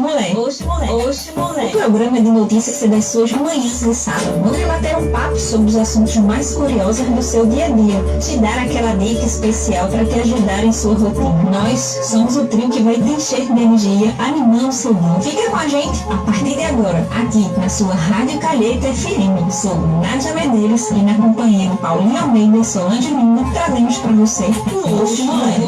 Mulher. O programa de notícias das suas manhãs de sábado. Vamos bater um papo sobre os assuntos mais curiosos do seu dia a dia. Te dar aquela dica especial para te ajudar em sua rotina. Nós somos o trio que vai te encher de energia, animando o seu dia. Fica com a gente a partir de agora, aqui na sua Rádio Calheta FM. Sou Nádia Medeiros e na companhia de Paulinho Almeida e Solange Lima, trazemos para você o Oxe Mulher.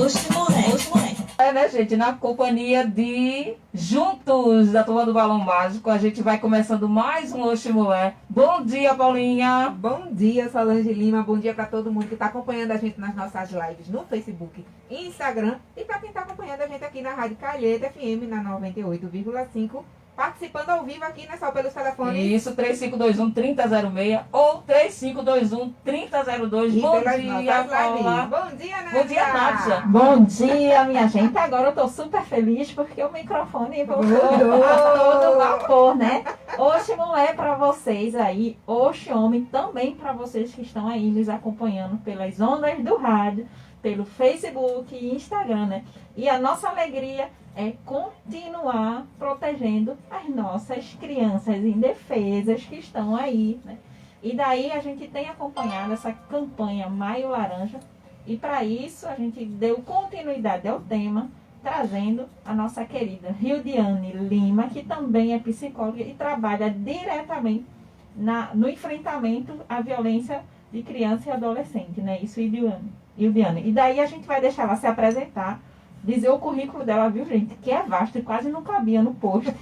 Né, gente? Na companhia de Juntos, da Turma do Balão Mágico, a gente vai começando mais um Oxe Mulher. Bom dia, Paulinha! Bom dia, Solange Lima. Bom dia para todo mundo que está acompanhando a gente nas nossas lives no Facebook e Instagram. E para quem está acompanhando a gente aqui na Rádio Calheta FM, na 98,5. Participando ao vivo aqui, né? Só pelos telefones. Isso, 3521-3006 ou 3521-3002. Bom dia, Paula. Bom dia, Nádia. Bom dia, Nádia. Bom dia, minha gente. Agora eu tô super feliz porque o microfone voltou a todo vapor, né? Oxe, mulher para vocês aí. Oxe, homem também para vocês que estão aí nos acompanhando pelas ondas do rádio, pelo Facebook e Instagram, né? E a nossa alegria é continuar protegendo as nossas crianças indefesas que estão aí, né? E daí a gente tem acompanhado essa campanha Maio Laranja e para isso a gente deu continuidade ao tema, trazendo a nossa querida Hildiane Lima, que também é psicóloga e trabalha diretamente no enfrentamento à violência de criança e adolescente, né? Isso, Hildiane. E daí a gente vai deixar ela se apresentar, dizer o currículo dela, viu, gente? Que é vasto e quase não cabia no post.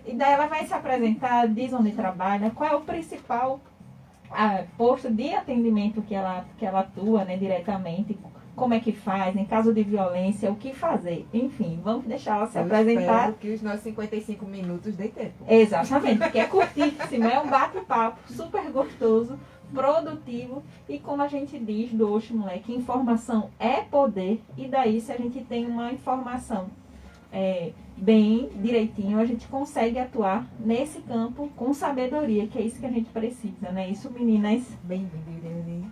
E daí ela vai se apresentar, diz onde trabalha, qual é o principal posto de atendimento que ela atua, né, diretamente, como é que faz, em caso de violência, o que fazer. Enfim, vamos deixar ela se apresentar. Espero que os nossos 55 minutos dê tempo. Exatamente, porque é curtíssimo, é um bate-papo super gostoso, produtivo e como a gente diz do Oxe Moleque, informação é poder e daí se a gente tem uma informação bem direitinho, a gente consegue atuar nesse campo com sabedoria, que é isso que a gente precisa, né? Isso, meninas. Bem-vindo.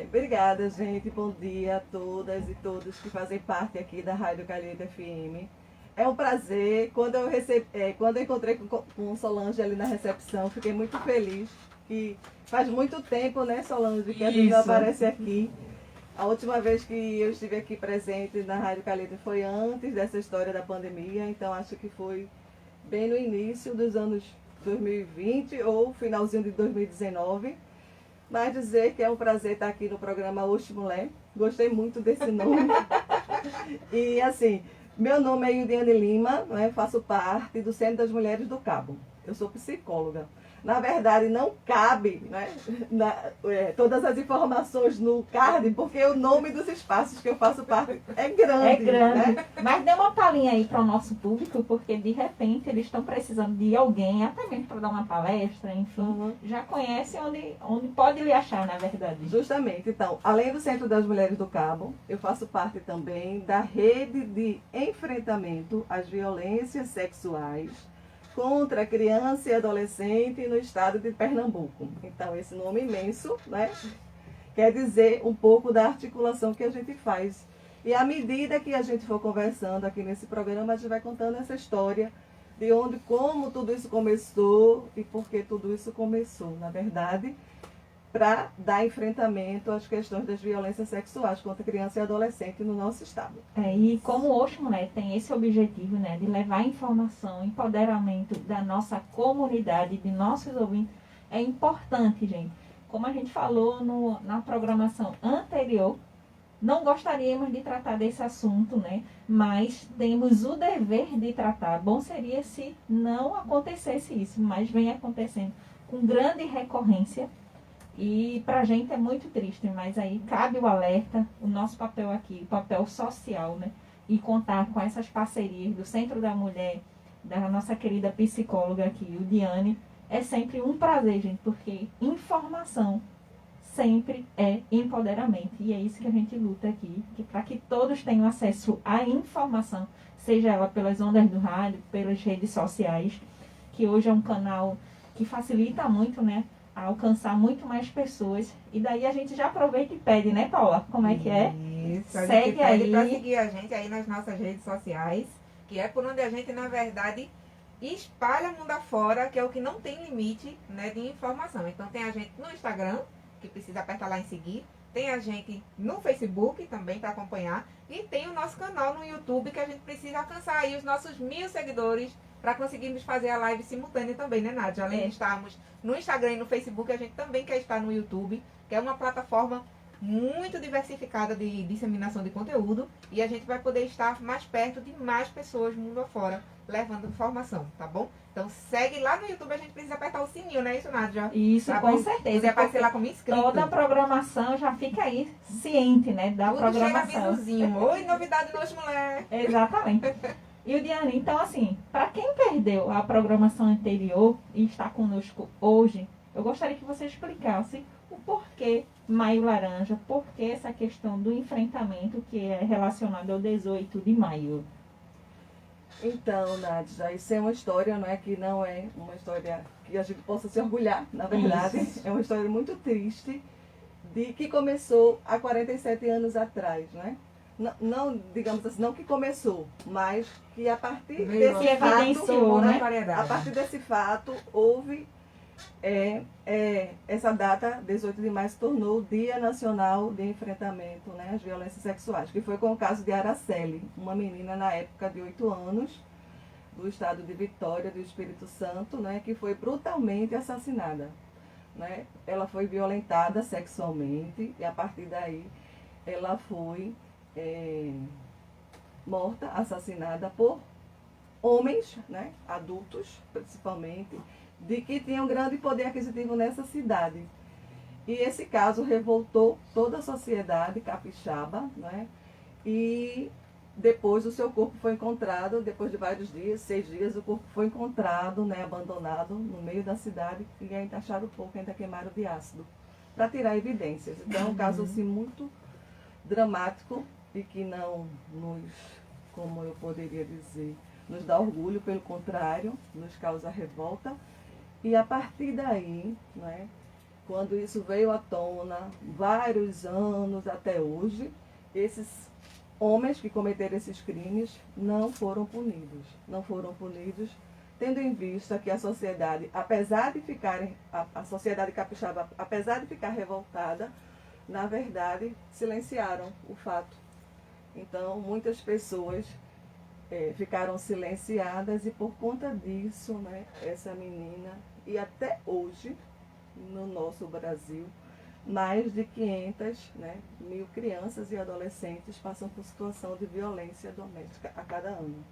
Obrigada, gente. Bom dia a todas e todos que fazem parte aqui da Rádio Calheta FM. É um prazer. Quando eu encontrei com Solange ali na recepção, fiquei muito feliz. Que faz muito tempo, né, Solange, que a gente não aparece aqui. A última vez que eu estive aqui presente na Rádio Calheta foi antes dessa história da pandemia, então acho que foi bem no início dos anos 2020 ou finalzinho de 2019. Mas dizer que é um prazer estar aqui no programa Oxe Mulher. Gostei muito desse nome. E assim, meu nome é Hildiane Lima, né, faço parte do Centro das Mulheres do Cabo. Eu sou psicóloga. Na verdade, não cabe, né, todas as informações no card, porque o nome dos espaços que eu faço parte é grande. É grande. Né? Mas dê uma palhinha aí para o nosso público, porque de repente eles estão precisando de alguém, até mesmo para dar uma palestra, enfim. Já conhece onde pode lhe achar, na verdade. Justamente. Então, além do Centro das Mulheres do Cabo, eu faço parte também da rede de enfrentamento às violências sexuais contra criança e adolescente no estado de Pernambuco. Então, esse nome imenso, né, quer dizer um pouco da articulação que a gente faz. E à medida que a gente for conversando aqui nesse programa, a gente vai contando essa história de onde, como tudo isso começou e por que tudo isso começou, na verdade, para dar enfrentamento às questões das violências sexuais contra criança e adolescente no nosso estado. E como o Oxe Mulher tem esse objetivo, né, de levar informação, empoderamento da nossa comunidade, de nossos ouvintes, é importante, gente. Como a gente falou na programação anterior, não gostaríamos de tratar desse assunto, né, mas temos o dever de tratar. Bom seria se não acontecesse isso, mas vem acontecendo com grande recorrência. E para a gente é muito triste, mas aí cabe o alerta, o nosso papel aqui, o papel social, né? E contar com essas parcerias do Centro da Mulher, da nossa querida psicóloga aqui, o Diane, é sempre um prazer, gente, porque informação sempre é empoderamento. E é isso que a gente luta aqui, para que todos tenham acesso à informação, seja ela pelas ondas do rádio, pelas redes sociais, que hoje é um canal que facilita muito, né? A alcançar muito mais pessoas. E daí a gente já aproveita e pede, né, Paula? Como é que é? Isso, Segue aí. Para seguir a gente aí nas nossas redes sociais. que é por onde a gente, na verdade, espalha mundo afora, que é o que não tem limite, né, de informação. Então tem a gente no Instagram, que precisa apertar lá em seguir, tem a gente no Facebook também para acompanhar, e tem o nosso canal no YouTube, que a gente precisa alcançar aí os nossos 1000 seguidores para conseguirmos fazer a live simultânea também, né, Nádia? Além de estarmos no Instagram e no Facebook, a gente também quer estar no YouTube, que é uma plataforma muito diversificada de disseminação de conteúdo, e a gente vai poder estar mais perto de mais pessoas mundo afora, levando informação, tá bom? Então segue lá no YouTube, a gente precisa apertar o sininho, né? Isso, Nádia? Isso, Pra com você certeza. aparecer lá como inscrito. Toda a programação já fica aí ciente, né, da Tudo chega programação. avisozinho. Oi, novidade no Hoje Mulher. Exatamente. E o Diane, então assim, para quem perdeu a programação anterior e está conosco hoje, eu gostaria que você explicasse o porquê Maio Laranja, porquê essa questão do enfrentamento que é relacionado ao 18 de maio. Então, Nádia, isso é uma história, não é, que não é uma história que a gente possa se orgulhar, na verdade. É uma história muito triste, de que começou há 47 anos atrás, né? Não, digamos assim, não que começou, mas que a partir Veio desse evidenciou, fato, né? Notoriedade. a partir desse fato, houve essa data, 18 de maio, se tornou o Dia Nacional de Enfrentamento, né, às Violências Sexuais, que foi com o caso de Araceli, uma menina na época de 8 anos, do estado de Vitória, do Espírito Santo, né, que foi brutalmente assassinada. Né? Ela foi violentada sexualmente e a partir daí ela foi morta, assassinada por homens, né, adultos principalmente, de que tinham grande poder aquisitivo nessa cidade. E esse caso revoltou toda a sociedade capixaba, né? E depois o seu corpo foi encontrado, depois de vários dias, 6 dias, o corpo foi encontrado, né, abandonado no meio da cidade, e ainda acharam pouco, ainda queimaram de ácido, para tirar evidências. Então é um caso assim, muito dramático e que não nos, como eu poderia dizer, nos dá orgulho, pelo contrário, nos causa revolta. E a partir daí, né, quando isso veio à tona, vários anos até hoje, esses homens que cometeram esses crimes não foram punidos. Não foram punidos, tendo em vista que a sociedade, apesar de ficarem, a sociedade capixaba, apesar de ficar revoltada, na verdade, silenciaram o fato. Então, muitas pessoas ficaram silenciadas e por conta disso, né, essa menina, e até hoje, no nosso Brasil, mais de 500.000 crianças e adolescentes passam por situação de violência doméstica a cada ano.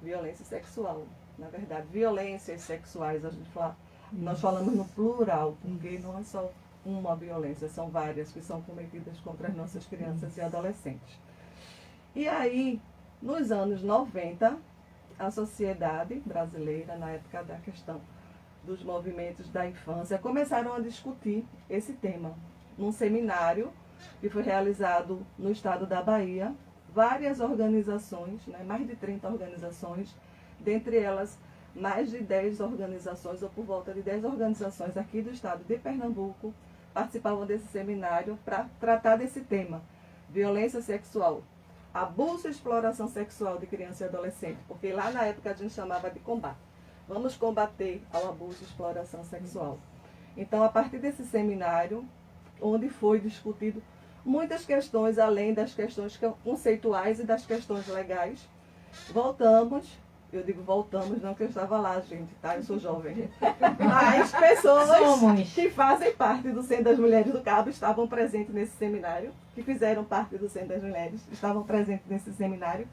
Violência sexual, na verdade, violências sexuais, a gente fala, nós falamos no plural, porque não é só uma violência, são várias que são cometidas contra as nossas crianças e adolescentes. E aí, nos anos 90, a sociedade brasileira, na época da questão dos movimentos da infância, começaram a discutir esse tema. Num seminário que foi realizado no estado da Bahia, várias organizações, né, mais de 30 organizações, dentre elas mais de 10 organizações, ou por volta de 10 organizações aqui do estado de Pernambuco, participavam desse seminário para tratar desse tema, violência sexual, abuso e exploração sexual de criança e adolescente, porque lá na época a gente chamava de combate. Vamos combater ao abuso e exploração sexual. Então, a partir desse seminário, onde foi discutido muitas questões, além das questões conceituais e das questões legais, voltamos, eu digo voltamos, não que eu estava lá, gente, tá? Eu sou jovem. Mas pessoas que fazem parte do Centro das Mulheres do Cabo estavam presentes nesse seminário, que fizeram parte do Centro das Mulheres, estavam presentes nesse seminário.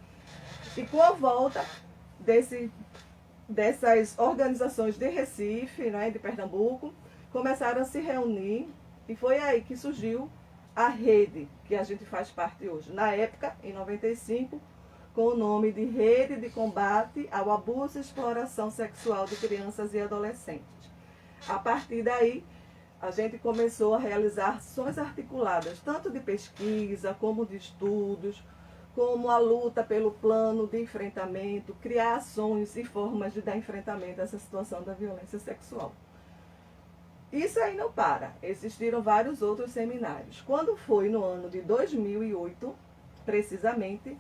E com a volta dessas organizações de Recife, né, de Pernambuco, começaram a se reunir e foi aí que surgiu a rede que a gente faz parte hoje. Na época, em 95, com o nome de Rede de Combate ao Abuso e Exploração Sexual de Crianças e Adolescentes. A partir daí, a gente começou a realizar ações articuladas, tanto de pesquisa, como de estudos, como a luta pelo plano de enfrentamento, criar ações e formas de dar enfrentamento a essa situação da violência sexual. Isso aí não para. Existiram vários outros seminários. Quando foi no ano de 2008, precisamente,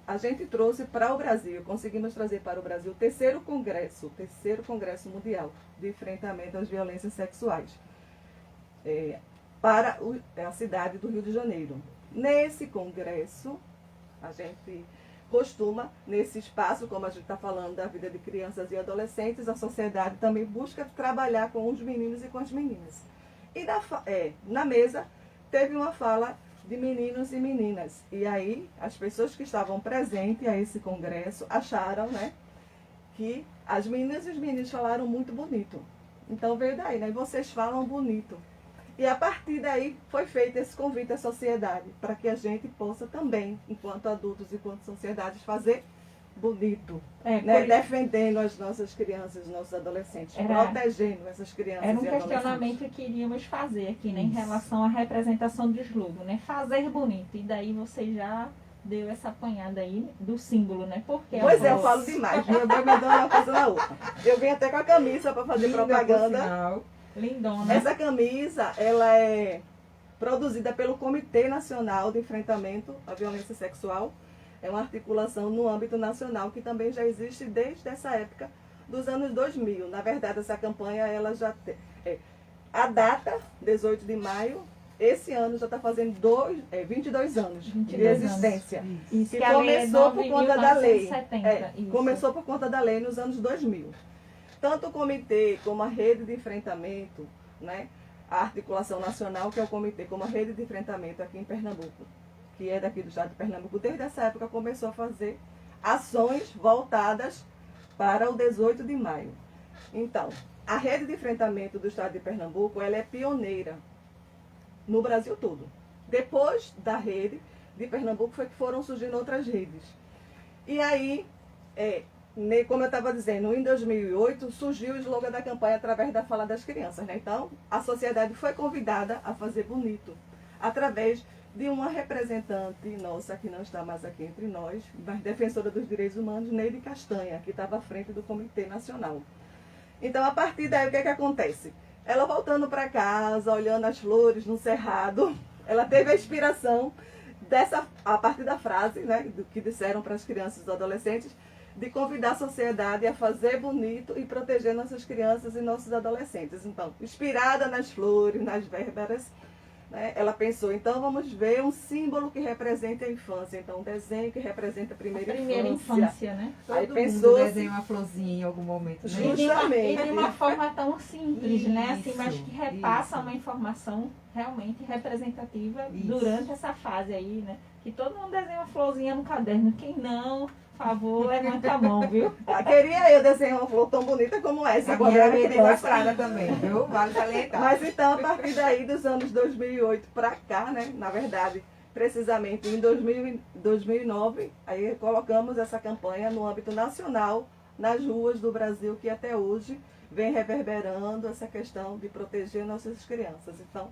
a gente trouxe para o Brasil, conseguimos trazer para o Brasil o terceiro congresso mundial de enfrentamento às violências sexuais, para a cidade do Rio de Janeiro. Nesse congresso, a gente costuma, nesse espaço, como a gente está falando da vida de crianças e adolescentes, a sociedade também busca trabalhar com os meninos e com as meninas. E na mesa teve uma fala de meninos e meninas. E aí, as pessoas que estavam presentes a esse congresso acharam, né, que as meninas e os meninos falaram muito bonito. Então veio daí, né? Vocês falam bonito. E a partir daí foi feito esse convite à sociedade, para que a gente possa também, enquanto adultos e enquanto sociedade, fazer bonito, né? Defendendo as nossas crianças, os nossos adolescentes, protegendo essas crianças e adolescentes. Era um questionamento que iríamos fazer aqui, né, em relação à representação do slogan, né? Fazer bonito. E daí você já deu essa apanhada aí do símbolo, né? Porque pois é, eu falo demais, viu? Eu vou me dando uma coisa na outra. Eu vim até com a camisa para fazer propaganda. Lindona. Essa camisa, ela é produzida pelo Comitê Nacional de Enfrentamento à Violência Sexual. É uma articulação no âmbito nacional que também já existe desde essa época dos anos 2000. Na verdade, essa campanha, ela já tem... a data, 18 de maio, esse ano já está fazendo 22 anos de existência. Isso. Que começou por conta da lei. 1970, começou por conta da lei nos anos 2000. Tanto o comitê como a rede de enfrentamento, né, a articulação nacional, que é o comitê, como a rede de enfrentamento aqui em Pernambuco, que é daqui do estado de Pernambuco, desde essa época começou a fazer ações voltadas para o 18 de maio. Então, a rede de enfrentamento do estado de Pernambuco, ela é pioneira no Brasil todo. Depois da rede de Pernambuco foi que foram surgindo outras redes. E aí, como eu estava dizendo, em 2008 surgiu o slogan da campanha através da fala das crianças, né? Então, a sociedade foi convidada a fazer bonito, através de uma representante nossa, que não está mais aqui entre nós, mas defensora dos direitos humanos, Neide Castanha, que estava à frente do Comitê Nacional. Então, a partir daí, o que é que acontece? Ela voltando para casa, olhando as flores no cerrado, ela teve a inspiração a partir da frase, né, do que disseram para as crianças e os adolescentes, de convidar a sociedade a fazer bonito e proteger nossas crianças e nossos adolescentes. Então, inspirada nas flores, nas vérberas, né, ela pensou, então vamos ver um símbolo que represente a infância. Então, um desenho que representa a primeira infância, né? Aí Todo pensou mundo desenha uma florzinha em algum momento, né? Justamente. E de uma forma tão simples, né? Assim, mas Isso, que repassa isso. uma informação realmente representativa Isso. durante essa fase aí, né? Que todo mundo desenha uma florzinha no caderno. Quem não, por favor, levanta a mão, viu? Queria eu desenhar uma flor tão bonita como essa. A quando minha eu era é criança. ilustrada também, viu? Vale salientar. Mas então, a partir daí, dos anos 2008 para cá, né, na verdade, precisamente em 2009, aí colocamos essa campanha no âmbito nacional, nas ruas do Brasil, que até hoje vem reverberando essa questão de proteger nossas crianças. Então,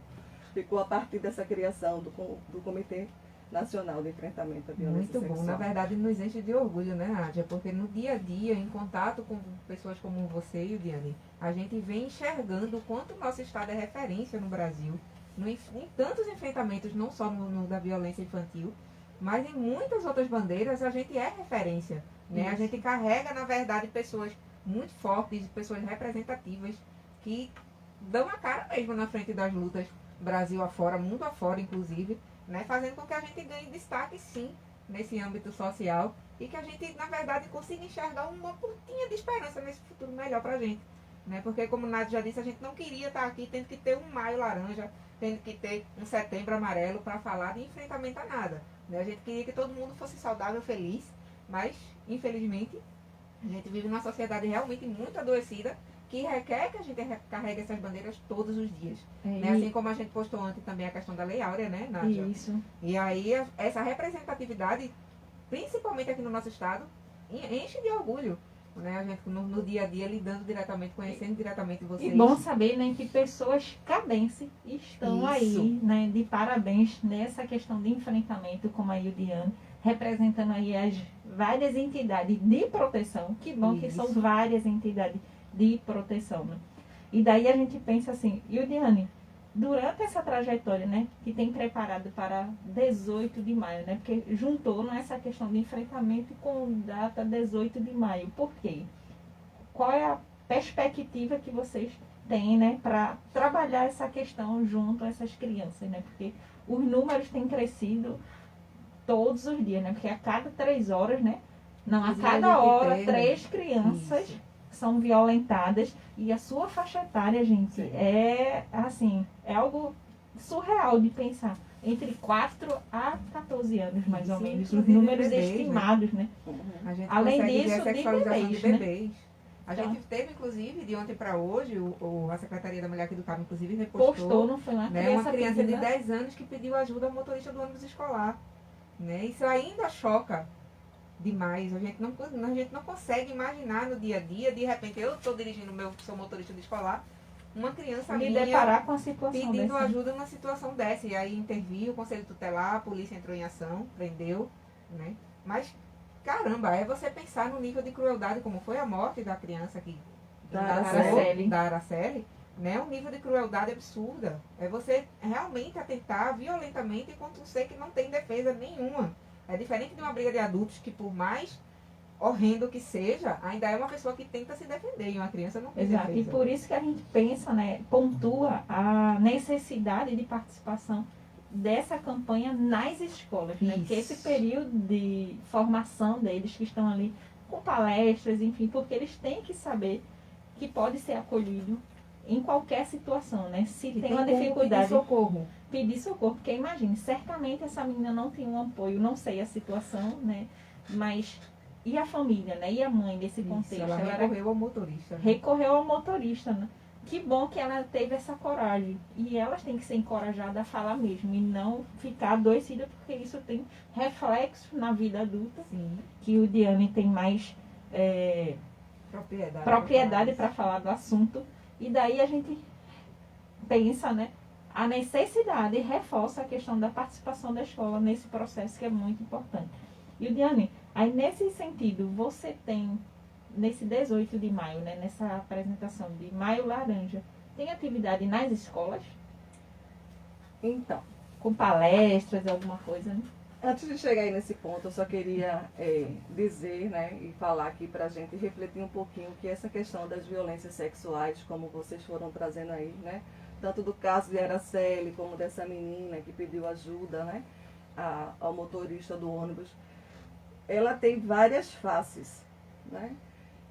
ficou a partir dessa criação do Comitê Nacional de Enfrentamento à Violência Muito bom. Sexual. Na verdade, nos enche de orgulho, né, Nádia? Porque no dia a dia, em contato com pessoas como você e o Diane, a gente vem enxergando o quanto o nosso estado é referência no Brasil, em tantos enfrentamentos, não só no da violência infantil, mas em muitas outras bandeiras a gente é referência, né? A gente carrega, na verdade, pessoas muito fortes, pessoas representativas, que dão a cara mesmo na frente das lutas Brasil afora, mundo afora, inclusive, né, fazendo com que a gente ganhe destaque, sim, nesse âmbito social e que a gente, na verdade, consiga enxergar uma pontinha de esperança nesse futuro melhor pra gente, né? Porque, como o Nádia já disse, a gente não queria estar aqui tendo que ter um maio laranja, tendo que ter um setembro amarelo para falar de enfrentamento a nada, né? A gente queria que todo mundo fosse saudável, feliz, mas, infelizmente, a gente vive numa sociedade realmente muito adoecida, que requer que a gente carregue essas bandeiras todos os dias. Né? Assim como a gente postou ontem também a questão da Lei Áurea, né, Nádia? Isso. E aí, essa representatividade, principalmente aqui no nosso estado, enche de orgulho. Né? A gente no dia a dia lidando diretamente, conhecendo diretamente vocês. E bom saber, né, que pessoas cabense estão Isso. aí, né, de parabéns nessa questão de enfrentamento, como a Ildiane, representando aí as várias entidades de proteção. Que bom que são várias entidades de proteção, né? E daí a gente pensa assim, Ildiane, durante essa trajetória, né, que tem preparado para 18 de maio, né, porque juntou nessa questão de enfrentamento com data 18 de maio. Por quê? Qual é a perspectiva que vocês têm, né, para trabalhar essa questão junto a essas crianças, né, porque os números têm crescido todos os dias, né, porque a cada 3 horas, né, não, a cada hora 3 crianças são violentadas, e a sua faixa etária, gente, é assim, é algo surreal de pensar. Entre 4 a 14 anos, mais ou menos, os números bebês, estimados, né? A gente Além consegue ver disso, a sexualização de de bebês, bebês. A Então. gente teve, inclusive, de ontem para hoje, a Secretaria da Mulher aqui do Cabo, inclusive, Postou, repostou, não foi uma né, criança, uma criança de pedida? 10 anos que pediu ajuda ao motorista do ônibus escolar. Né? Isso ainda choca demais. A gente não consegue imaginar no dia a dia, de repente eu estou dirigindo, sou motorista de escolar, uma criança Me minha deparar com a situação pedindo dessa. ajuda numa situação dessa. E aí interviu o Conselho Tutelar, a polícia entrou em ação, prendeu, né? Mas, caramba, é você pensar no nível de crueldade, como foi a morte da criança aqui, Da Araceli, né? Um nível de crueldade absurda. É você realmente atentar violentamente contra um ser que não tem defesa nenhuma. É diferente de uma briga de adultos que, por mais horrendo que seja, ainda é uma pessoa que tenta se defender, e uma criança não tem Exato, defesa. e por isso que a gente pensa, né, pontua a necessidade de participação dessa campanha nas escolas, né? Porque esse período de formação deles que estão ali com palestras, enfim, porque eles têm que saber que pode ser acolhido em qualquer situação, né? Se E tem uma como dificuldade, pedir socorro. porque imagine, certamente essa menina não tem um apoio, não sei a situação, né? Mas e a família, né? E a mãe nesse contexto? Ela Ela recorreu ao motorista. Né? recorreu ao motorista, né? Que bom que ela teve essa coragem. E elas têm que ser encorajadas a falar mesmo e não ficar adoecida, porque isso tem reflexo na vida adulta, Sim. que o Diane tem mais propriedade pra para falar do assunto. E daí a gente pensa, né, a necessidade e reforça a questão da participação da escola nesse processo, que é muito importante. E o Diane, aí nesse sentido, você tem, nesse 18 de maio, né, nessa apresentação de Maio Laranja, tem atividade nas escolas? Então, Com palestras, alguma coisa, né? antes de chegar aí nesse ponto, eu só queria dizer, né, e falar aqui para a gente refletir um pouquinho que essa questão das violências sexuais, como vocês foram trazendo aí, né, tanto do caso de Araceli, como dessa menina que pediu ajuda, né, ao motorista do ônibus, ela tem várias faces, né?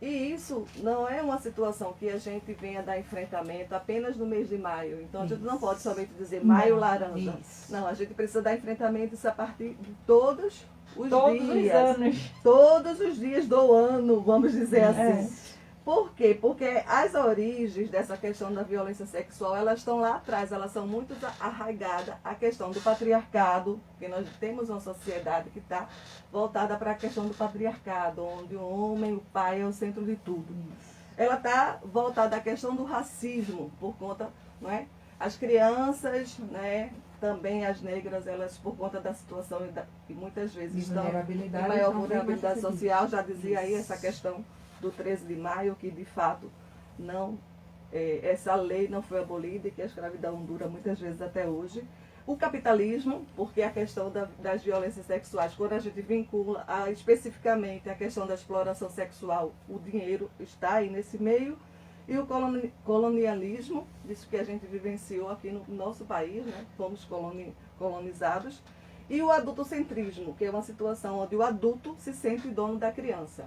E isso não é uma situação que a gente venha dar enfrentamento apenas no mês de maio. Então a gente não pode somente dizer maio laranja. Não, a gente precisa dar enfrentamento isso a partir de todos os dias. Anos. Todos os dias do ano, vamos dizer assim. Por quê? Porque as origens dessa questão da violência sexual, elas estão lá atrás, elas são muito arraigadas à questão do patriarcado, porque nós temos uma sociedade que está voltada para a questão do patriarcado, onde o homem, o pai é o centro de tudo. Ela está voltada à questão do racismo, por conta, não é? As crianças, né, também as negras, elas por conta da situação e muitas vezes estão em maior vulnerabilidade social, já dizia aí essa questão do 13 de maio, que de fato não, essa lei não foi abolida e que a escravidão dura muitas vezes até hoje. O capitalismo, porque a questão das violências sexuais, quando a gente vincula especificamente a questão da exploração sexual, o dinheiro está aí nesse meio. E o colonialismo, isso que a gente vivenciou aqui no nosso país, né? Fomos colonizados. E o adultocentrismo, que é uma situação onde o adulto se sente dono da criança.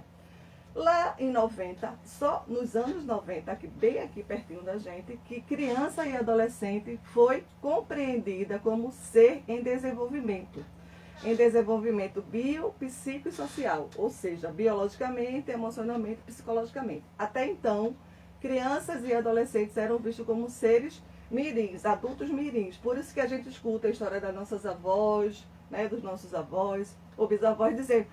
Lá em 90, só nos anos 90, aqui, bem aqui pertinho da gente, que criança e adolescente foi compreendida como ser em desenvolvimento. Em desenvolvimento bio, psico e social, ou seja, biologicamente, emocionalmente, psicologicamente. Até então, crianças e adolescentes eram vistos como seres mirins, adultos mirins. Por isso que a gente escuta a história das nossas avós, né, dos nossos avós, ou bisavós dizendo: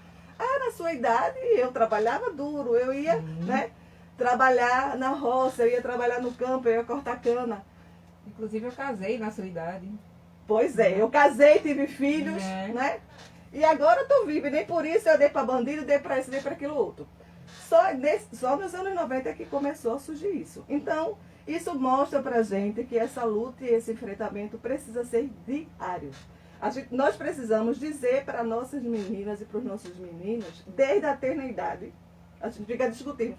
na sua idade eu trabalhava duro, eu ia né, trabalhar na roça, eu ia trabalhar no campo, eu ia cortar cana. Inclusive eu casei na sua idade. Pois é, eu casei, tive filhos, né? E agora eu tô viva, e nem por isso eu dei para bandido, dei para isso, dei para aquilo outro. Só nos anos 90 é que começou a surgir isso. Então, Isso mostra para a gente que essa luta e esse enfrentamento precisa ser diário. Nós precisamos dizer para nossas meninas e para os nossos meninos, desde a eternidade, a gente fica discutindo,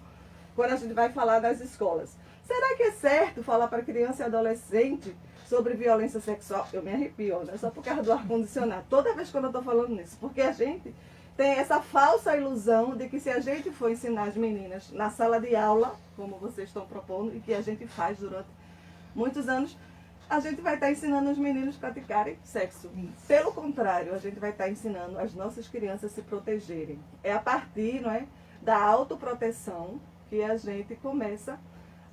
quando a gente vai falar das escolas. Será que é certo falar para criança e adolescente sobre violência sexual? Eu me arrepio, né? Só por causa do ar-condicionado. Toda vez que eu estou falando nisso. Porque a gente tem essa falsa ilusão de que se a gente for ensinar as meninas na sala de aula, como vocês estão propondo, e que a gente faz durante muitos anos, a gente vai estar ensinando os meninos a praticarem sexo. Isso. Pelo contrário, a gente vai estar ensinando as nossas crianças a se protegerem. É a partir, não é, da autoproteção que a gente começa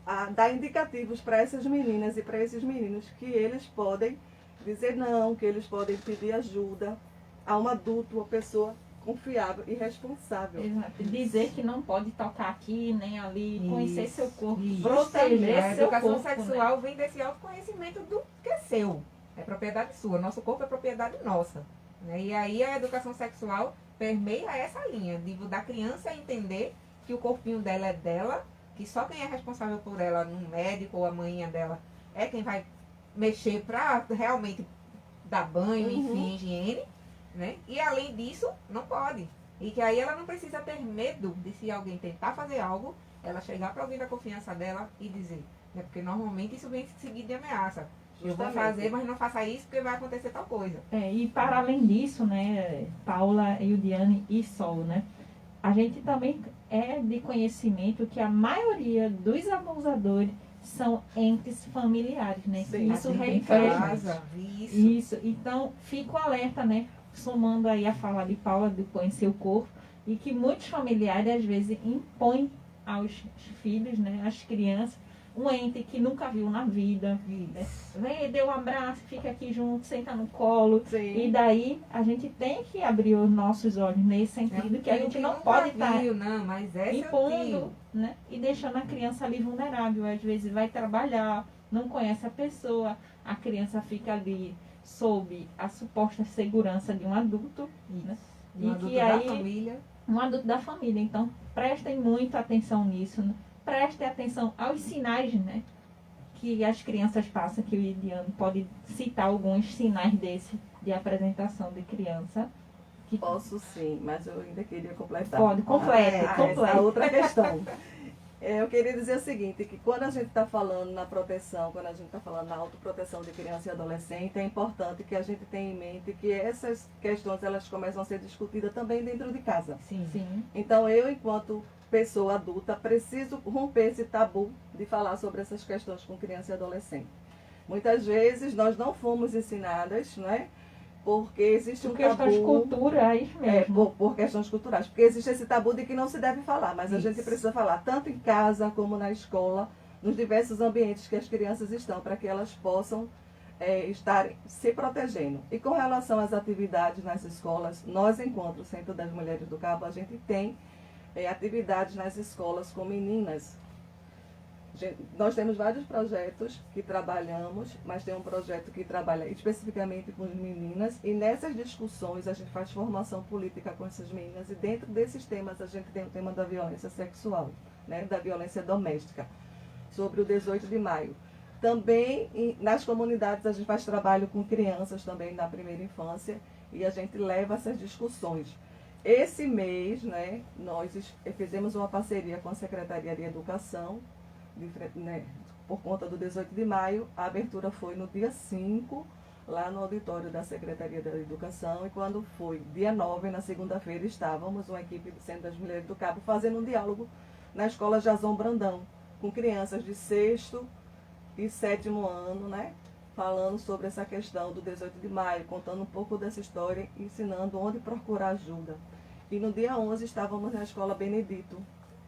a dar indicativos para essas meninas e para esses meninos que eles podem dizer não, que eles podem pedir ajuda a um adulto, uma pessoa confiável e responsável. Exato. Dizer que não pode tocar aqui nem ali, conhecer seu corpo, Isso. proteger A seu educação corpo, sexual né? vem desse autoconhecimento do que é seu. É propriedade sua. Nosso corpo é propriedade nossa. Né? E aí a educação sexual permeia essa linha de da criança entender que o corpinho dela é dela, que só quem é responsável por ela, um médico ou a mãinha dela, é quem vai mexer para realmente dar banho, enfim, higiene, né? E além disso, não pode. E que aí ela não precisa ter medo de, se alguém tentar fazer algo, ela chegar para alguém da confiança dela e dizer. Né? Porque normalmente isso vem seguido de ameaça. Eu vou fazer, mas não faça isso porque vai acontecer tal coisa. E para além disso, né, Paula, Eudiane e Sol, né? A gente também é de conhecimento que a maioria dos abusadores são entes familiares, né? Sim, Isso assim, reflete. Isso. Isso. Então, fico alerta, né? Somando aí a fala de Paula de conhecer o corpo, e que muitos familiares às vezes impõem aos filhos, né, às crianças, um ente que nunca viu na vida. Né? Vem, dê um abraço, fica aqui junto, senta no colo. Sim. E daí a gente tem que abrir os nossos olhos nesse sentido, que a gente não pode estar não, mas esse impondo, é o tio. né? E deixando a criança ali vulnerável. Às vezes vai trabalhar, não conhece a pessoa, a criança fica ali sob a suposta segurança de um adulto, né? Um adulto da família. Um adulto da família. Então, prestem muita atenção nisso, né? Prestem atenção aos sinais, né, que as crianças passam, que o Ediano pode citar alguns sinais desse de apresentação de criança. Que... Posso sim, mas eu ainda queria completar. Pode, complete. Essa outra questão. Eu queria dizer o seguinte, que quando a gente está falando na proteção, quando a gente está falando na autoproteção de criança e adolescente, é importante que a gente tenha em mente que essas questões elas começam a ser discutidas também dentro de casa. Sim. Então eu, enquanto pessoa adulta, preciso romper esse tabu de falar sobre essas questões com criança e adolescente. Muitas vezes nós não fomos ensinadas, né? Porque existe um tabu... Por questões culturais mesmo. Por questões culturais. Porque existe esse tabu de que não se deve falar, mas a gente precisa falar tanto em casa como na escola, nos diversos ambientes que as crianças estão, para que elas possam estar se protegendo. E com relação às atividades nas escolas, nós, enquanto Centro das Mulheres do Cabo, a gente tem atividades nas escolas com meninas. Nós temos vários projetos que trabalhamos, mas tem um projeto que trabalha especificamente com as meninas, e nessas discussões a gente faz formação política com essas meninas, e dentro desses temas a gente tem o tema da violência sexual, né, da violência doméstica, sobre o 18 de maio. Também nas comunidades a gente faz trabalho com crianças também na primeira infância, e a gente leva essas discussões. Esse mês, né, nós fizemos uma parceria com a Secretaria de Educação, por conta do 18 de maio. A abertura foi no dia 5, lá no auditório da Secretaria da Educação, e quando foi dia 9, na segunda-feira, estávamos, uma equipe do Centro das Mulheres do Cabo, fazendo um diálogo na Escola Jason Brandão, com crianças de 6º e 7º ano, né, falando sobre essa questão do 18 de maio, contando um pouco dessa história, ensinando onde procurar ajuda. E no dia 11 estávamos na Escola Benedito,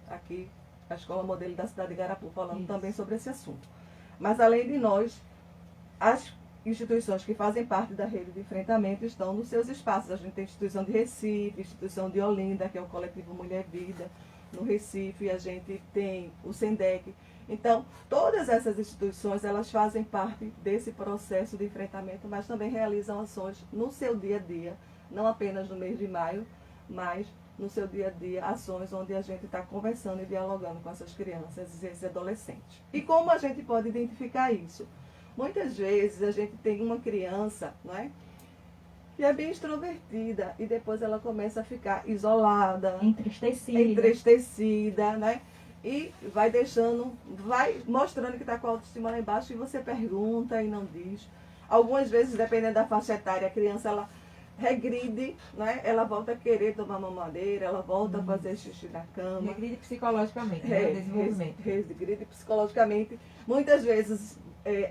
aqui, a Escola Modelo da cidade de Garapu, falando também sobre esse assunto. Mas além de nós, as instituições que fazem parte da rede de enfrentamento estão nos seus espaços. A gente tem a instituição de Recife, a instituição de Olinda, que é o coletivo Mulher Vida, no Recife, a gente tem o SENDEC. Então, todas essas instituições, elas fazem parte desse processo de enfrentamento, mas também realizam ações no seu dia a dia, não apenas no mês de maio, mas no seu dia a dia, ações onde a gente está conversando e dialogando com essas crianças e esses adolescentes. E como a gente pode identificar isso? Muitas vezes a gente tem uma criança, não é, que é bem extrovertida e depois ela começa a ficar isolada, entristecida, né? E vai mostrando que está com a autoestima lá embaixo e você pergunta e não diz. Algumas vezes, dependendo da faixa etária, a criança ela regride, né? Ela volta a querer tomar mamadeira, ela volta a fazer xixi na cama. Regride psicologicamente, né? Desenvolvimento. Regride psicologicamente. Muitas vezes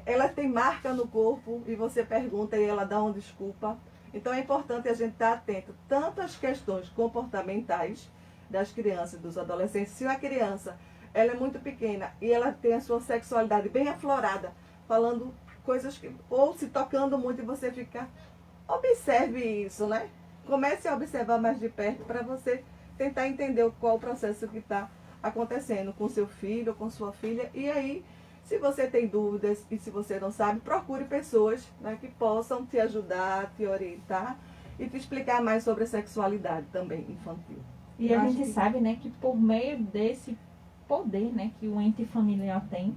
ela tem marca no corpo e você pergunta e ela dá uma desculpa. Então é importante a gente estar atento tanto às questões comportamentais das crianças e dos adolescentes. Se uma criança ela é muito pequena e ela tem a sua sexualidade bem aflorada, falando coisas que, ou se tocando muito e você fica, observe isso, né? Comece a observar mais de perto para você tentar entender qual o processo que está acontecendo com seu filho ou com sua filha. E aí, se você tem dúvidas e se você não sabe, procure pessoas, né, que possam te ajudar, te orientar e te explicar mais sobre a sexualidade também infantil. E a gente sabe, né, que por meio desse poder, né, que o ente familiar tem,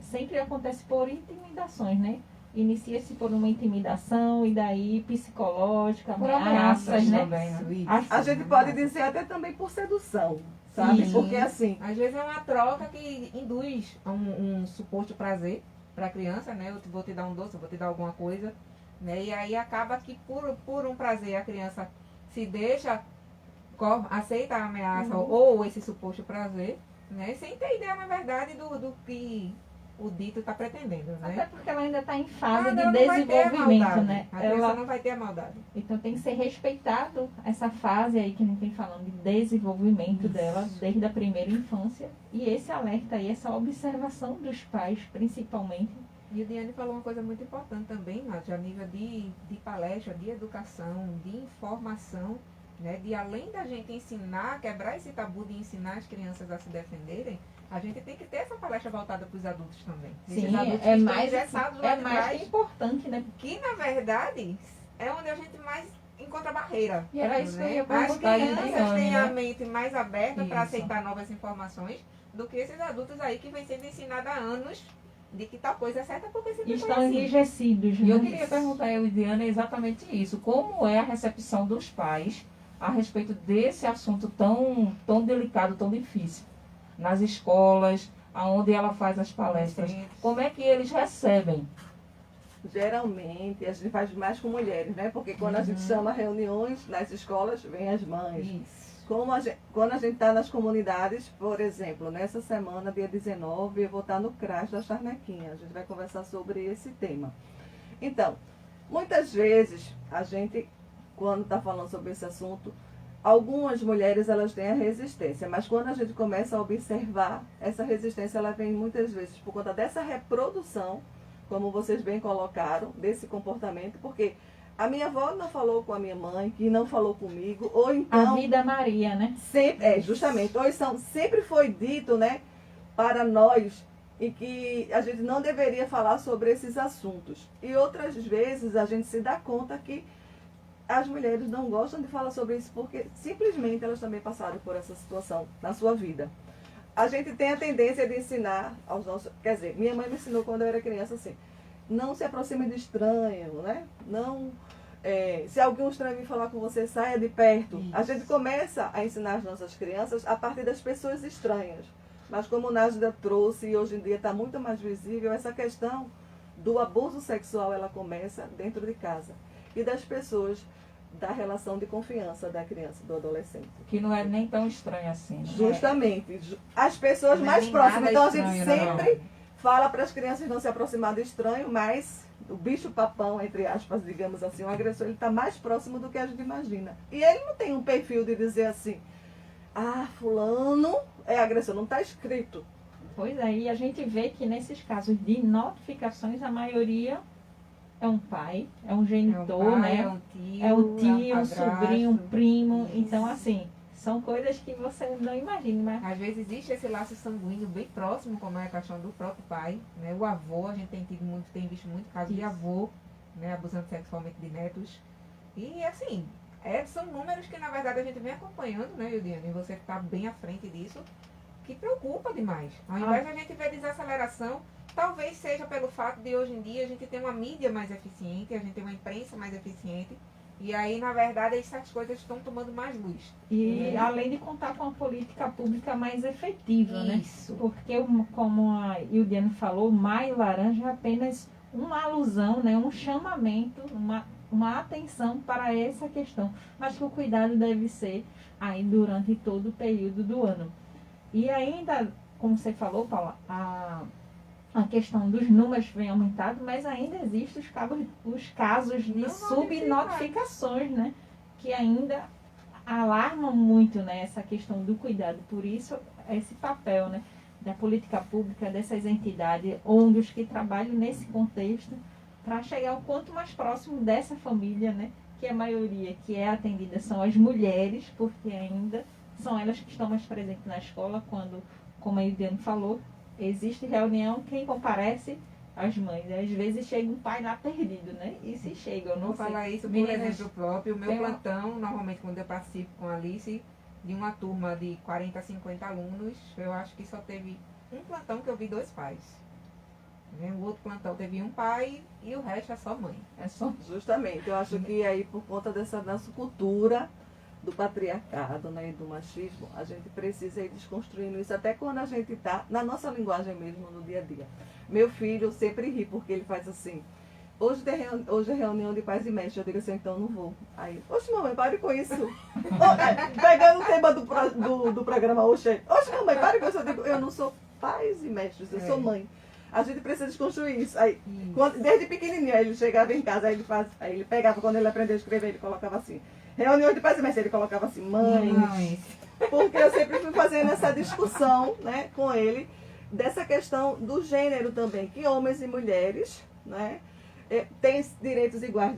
sempre acontece por intimidações, né? Inicia-se por uma intimidação e daí psicológica, por ameaças, né? também, né? A gente pode dizer até também por sedução, sabe? Sim. Porque assim, Às vezes é uma troca que induz a um suposto prazer para a criança, né? Eu vou te dar um doce, eu vou te dar alguma coisa, né? E aí acaba que por um prazer a criança se deixa, aceita a ameaça ou esse suposto prazer, né? Sem ter ideia, na verdade, do que o dito está pretendendo, né? Até porque ela ainda está em fase de Ela não vai ter a desenvolvimento, maldade. né? A criança não vai ter a maldade. Então tem que ser respeitado essa fase aí que a gente vem falando de desenvolvimento dela desde a primeira infância. E esse alerta aí, essa observação dos pais, principalmente. E o Diane falou uma coisa muito importante também, Nádia, a nível de palestra, de educação, de informação, né? De além da gente ensinar, quebrar esse tabu de ensinar as crianças a se defenderem, a gente tem que ter essa palestra voltada para os adultos também. Sim, Esses adultos que é estão mais, engessados lá é de mais trás, que importante, né? que na verdade é onde a gente mais encontra barreira. E era isso que eu ia As perguntar, crianças Diane, têm né? a mente mais aberta para Isso. aceitar novas informações do que esses adultos aí que vem sendo ensinados há anos de que tal coisa é certa porque sempre Estão foi assim. enrijecidos, E eu né? queria perguntar a eu e Diana exatamente isso. Como é a recepção dos pais a respeito desse assunto tão delicado, tão difícil? Nas escolas, aonde ela faz as palestras. Sim. Como é que eles recebem? geralmente a gente faz mais com mulheres, né? Porque quando a gente chama reuniões nas escolas, vem as mães. Isso. Quando a gente está nas comunidades, por exemplo, nessa semana, dia 19, eu vou estar no CRAS da Charnequinha. A gente vai conversar sobre esse tema. Então, muitas vezes, a gente, quando está falando sobre esse assunto, algumas mulheres elas têm a resistência, mas quando a gente começa a observar, essa resistência ela vem muitas vezes por conta dessa reprodução, como vocês bem colocaram, desse comportamento, porque a minha avó não falou com a minha mãe, que não falou comigo, ou então... A vida Maria, né? Sempre, justamente, ou então sempre foi dito, né, para nós, e que a gente não deveria falar sobre esses assuntos. E outras vezes a gente se dá conta que as mulheres não gostam de falar sobre isso porque simplesmente elas também passaram por essa situação na sua vida. A gente tem a tendência de ensinar aos nossos... Quer dizer, minha mãe me ensinou quando eu era criança assim, não se aproxime de estranho, né? Não... se algum estranho vir falar com você, saia de perto. Isso. A gente começa a ensinar as nossas crianças a partir das pessoas estranhas. Mas como o Nájida trouxe, e hoje em dia está muito mais visível, essa questão do abuso sexual, ela começa dentro de casa. E das pessoas, da relação de confiança da criança, do adolescente. Que não é nem tão estranho assim. Né? Justamente. As pessoas Não é mais nem próximas. nada Então a gente estranho, sempre fala para as crianças não se aproximar do estranho, mas o bicho papão, entre aspas, digamos assim, o agressor, ele está mais próximo do que a gente imagina. E ele não tem um perfil de dizer assim, fulano é agressor, não está escrito. Pois é, e a gente vê que nesses casos de notificações, a maioria é um pai, é um genitor, né? É um tio, um sobrinho, um primo. Isso. Então, assim, são coisas que você não imagina, mas Às vezes existe esse laço sanguíneo bem próximo, como é a questão do próprio pai, né? O avô, a gente tem visto muito casos de Isso. avô, né, abusando sexualmente de netos. E assim, São números que, na verdade, a gente vem acompanhando, né, Ildiane? E você que está bem à frente disso, que preocupa demais. Ao invés de a gente ver desaceleração, talvez seja pelo fato de hoje em dia a gente ter uma mídia mais eficiente, a gente ter uma imprensa mais eficiente, e aí, na verdade, essas coisas estão tomando mais luz. E além de contar com uma política pública mais efetiva, Isso. né? Porque, como a Ildiane falou, Maio Laranja é apenas uma alusão, né? Um chamamento, uma atenção para essa questão. Mas que o cuidado deve ser aí durante todo o período do ano. E ainda, como você falou, Paula, a questão dos números vem aumentado, mas ainda existem os casos de Não subnotificações, né? Que ainda alarmam muito, né, essa questão do cuidado. Por isso, esse papel, né, da política pública, dessas entidades, ou dos que trabalham nesse contexto, para chegar o quanto mais próximo dessa família, né? Que a maioria que é atendida são as mulheres, porque ainda são elas que estão mais presentes na escola, quando, como a Ildiane falou, existe reunião, quem comparece? As mães. Às vezes chega um pai lá perdido, né? E se chega, eu não Vou sei. falar isso por Meninas, exemplo próprio. O meu tem uma- plantão, normalmente quando eu participo com a Alice, de uma turma de 40 a 50 alunos, eu acho que só teve um plantão que eu vi 2 pais. Né? O outro plantão teve um pai e o resto é só mãe. É só Justamente, eu acho que aí por conta dessa nossa cultura do patriarcado, né, e do machismo, a gente precisa ir desconstruindo isso até quando a gente está na nossa linguagem mesmo, no dia a dia. Meu filho sempre ri porque ele faz assim: hoje é reunião de pais e mestres. Eu digo assim: então não vou. Aí, oxe, mamãe, pare com isso. Pegando o tema do programa, oxe, mamãe, pare com isso. Eu digo: eu não sou pais e mestres, eu sou mãe. A gente precisa desconstruir isso. Aí, desde pequenininho, aí ele chegava em casa, aí ele pegava, quando ele aprendeu a escrever, ele colocava assim: reuniões de pais e mestres, ele colocava assim: mãe. Porque eu sempre fui fazendo essa discussão, né, com ele, dessa questão do gênero também, que homens e mulheres, né, têm direitos iguais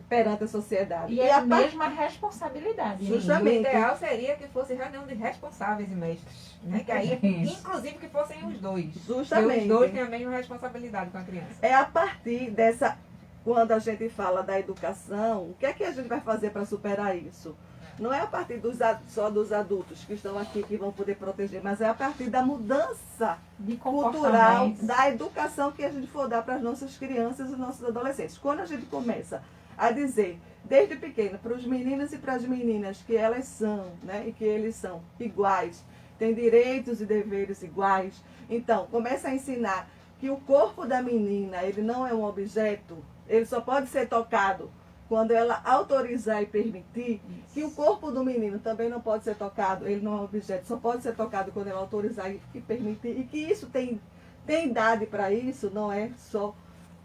perante a sociedade. E é a mesma responsabilidade. Justamente. O ideal seria que fosse reunião de responsáveis e mestres. Né? Que aí, inclusive, que fossem os dois. Justamente. Porque os dois têm a mesma responsabilidade com a criança. É a partir dessa, quando a gente fala da educação, o que é que a gente vai fazer para superar isso? Não é a partir só dos adultos que estão aqui que vão poder proteger, mas é a partir da mudança De cultural, comportamentos. da educação que a gente for dar para as nossas crianças e nossos adolescentes. Quando a gente começa a dizer, desde pequeno, para os meninos e para as meninas, que elas são, né, e que eles são iguais, têm direitos e deveres iguais, então, começa a ensinar que o corpo da menina, ele não é um objeto, ele só pode ser tocado quando ela autorizar e permitir, que o corpo do menino também não pode ser tocado, ele não é um objeto, só pode ser tocado quando ela autorizar e permitir, e que isso tem idade para isso, não é só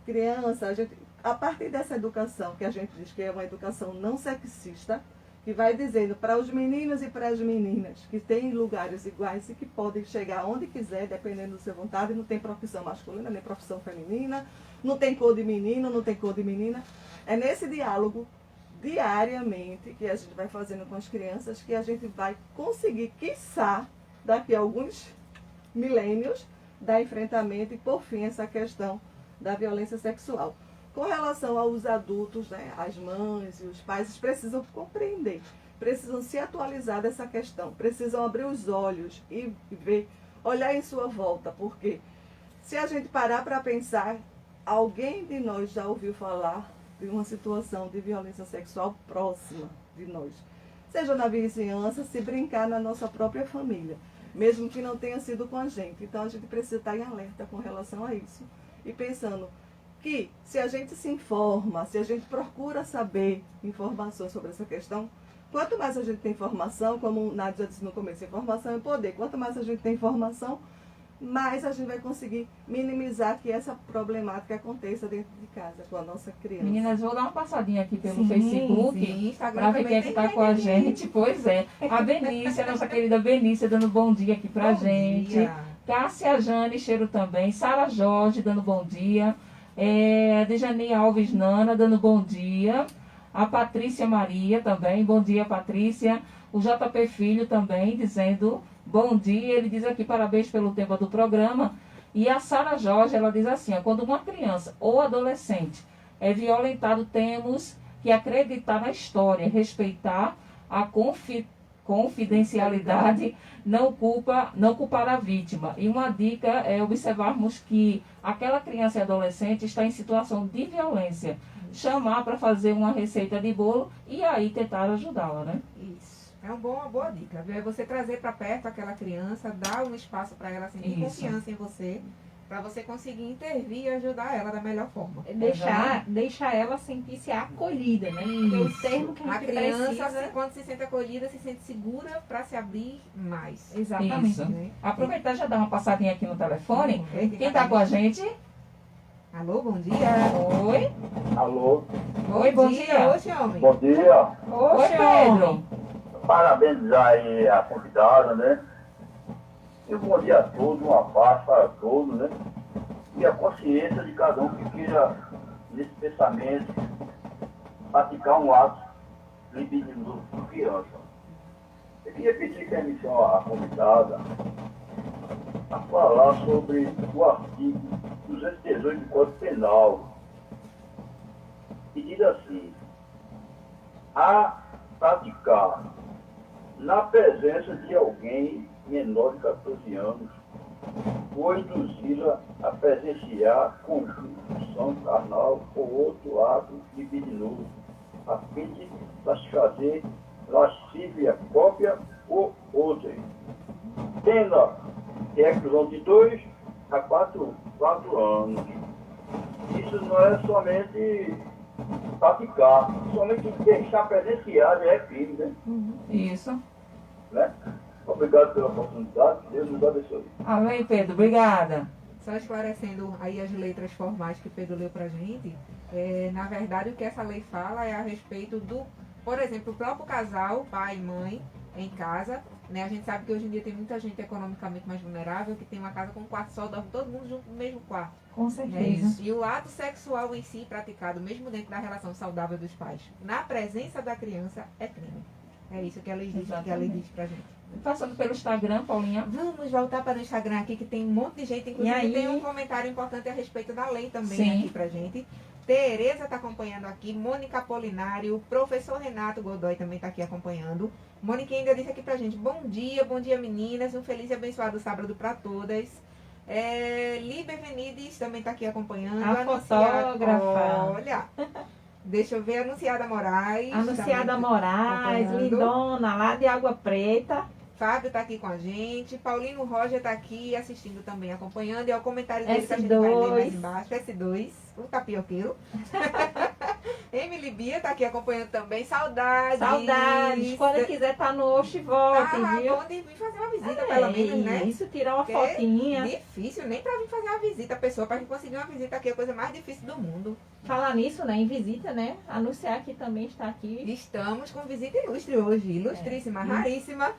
criança. A partir dessa educação, que a gente diz que é uma educação não sexista, que vai dizendo para os meninos e para as meninas que têm lugares iguais e que podem chegar onde quiser, dependendo da sua vontade, não tem profissão masculina, nem profissão feminina, não tem cor de menino, não tem cor de menina. É nesse diálogo, diariamente, que a gente vai fazendo com as crianças, que a gente vai conseguir, quiçá, daqui a alguns milênios, dar enfrentamento e, por fim, essa questão da violência sexual. Com relação aos adultos, né, as mães e os pais, eles precisam compreender, precisam se atualizar dessa questão, precisam abrir os olhos e ver, olhar em sua volta, porque se a gente parar para pensar, alguém de nós já ouviu falar de uma situação de violência sexual próxima de nós. Seja na vizinhança, se brincar na nossa própria família, mesmo que não tenha sido com a gente. Então a gente precisa estar em alerta com relação a isso. E pensando que se a gente se informa, se a gente procura saber informações sobre essa questão, quanto mais a gente tem informação, como o Nádia já disse no começo, informação é poder. Quanto mais a gente tem informação, mais a gente vai conseguir minimizar que essa problemática aconteça dentro de casa com a nossa criança. Meninas, vou dar uma passadinha aqui pelo Sim, Facebook sim, Instagram para ver também quem é que tem está com a gente. Pois é. A Benícia, a nossa querida Benícia, dando bom dia aqui pra Bom gente. dia. Cássia Jane, cheiro também. Sara Jorge, dando bom dia. Dejane Alves Nana, dando bom dia. A Patrícia Maria também. Bom dia, Patrícia. O JP Filho também, dizendo bom dia. Ele diz aqui, parabéns pelo tema do programa. E a Sara Jorge, ela diz assim, ó, quando uma criança ou adolescente é violentado, temos que acreditar na história, respeitar a confidencialidade, não culpar a vítima. E uma dica é observarmos que aquela criança e adolescente está em situação de violência. Chamar para fazer uma receita de bolo e aí tentar ajudá-la, né? Isso. É uma boa dica, viu? É você trazer para perto aquela criança, dar um espaço para ela sentir confiança em você, para você conseguir intervir e ajudar ela da melhor forma. Deixar ela sentir-se acolhida, né? Porque o termo que a gente criança, precisa... quando se sente acolhida, se sente segura para se abrir mais. Exatamente. Isso. Né? Aproveitar e já dar uma passadinha aqui no telefone. Vamos ver Quem está com a gente? Alô, bom dia. Oi. Alô, Oi, bom dia. Oxe, homem. bom dia. Oi, Pedro. Parabenizar aí a convidada, né? E um bom dia a todos, uma paz para todos, né? E a consciência de cada um que queira, nesse pensamento, praticar um ato libidinoso por criança. Eu queria pedir permissão à convidada a falar sobre o artigo 218 do Código Penal, que diz assim: a praticar na presença de alguém menor de 14 anos ou induzi-la a presenciar conjunção carnal ou outro ato libidinoso, a fim de satisfazer lascívia própria ou outra. Pena de reclusão de 2 a 4 anos. Isso não é somente praticar, somente deixar presenciar já é crime, né? Isso. Né? Obrigado pela oportunidade, Deus nos abençoe. Amém, Pedro. Obrigada. Só esclarecendo aí as letras formais que o Pedro leu pra gente, na verdade o que essa lei fala é a respeito do, por exemplo, o próprio casal, pai e mãe, em casa, né? A gente sabe que hoje em dia tem muita gente economicamente mais vulnerável que tem uma casa com um quarto só, dorme todo mundo junto no mesmo quarto. Com Né? certeza. E o ato sexual em si, praticado mesmo dentro da relação saudável dos pais, na presença da criança, é crime. É isso que a lei diz pra gente. Passando pelo Instagram, Paulinha. Vamos voltar para o Instagram aqui, que tem um monte de gente, inclusive E aí? tem um comentário importante a respeito da lei também Sim. aqui pra gente. Tereza está acompanhando aqui, Mônica Apolinário, professor Renato Godoy também está aqui acompanhando. Mônica ainda disse aqui pra gente: bom dia meninas, um feliz e abençoado sábado para todas. Liber Venides também está aqui acompanhando. A fotógrafa. Olha, deixa eu ver, Anunciada Moraes. Anunciada também Moraes, acompanhando. lindona, lá de Água Preta. Fábio está aqui com a gente. Paulino Roger está aqui assistindo também, acompanhando. E é o comentário dele que a gente vai ler mais embaixo. S2, o tapioqueiro. Emily Bia está aqui acompanhando também. Saudades. Saudades. Quando quiser tá no Oxe, volte, viu? Bom de vir fazer uma visita, pelo menos, né? Isso, tirar uma Porque fotinha. Difícil, nem para vir fazer uma visita. A pessoa, para conseguir uma visita aqui, é a coisa mais difícil do mundo. Falar nisso, né? Em visita, né? Anunciar que também está aqui. Estamos com visita ilustre hoje. Ilustríssima, raríssima.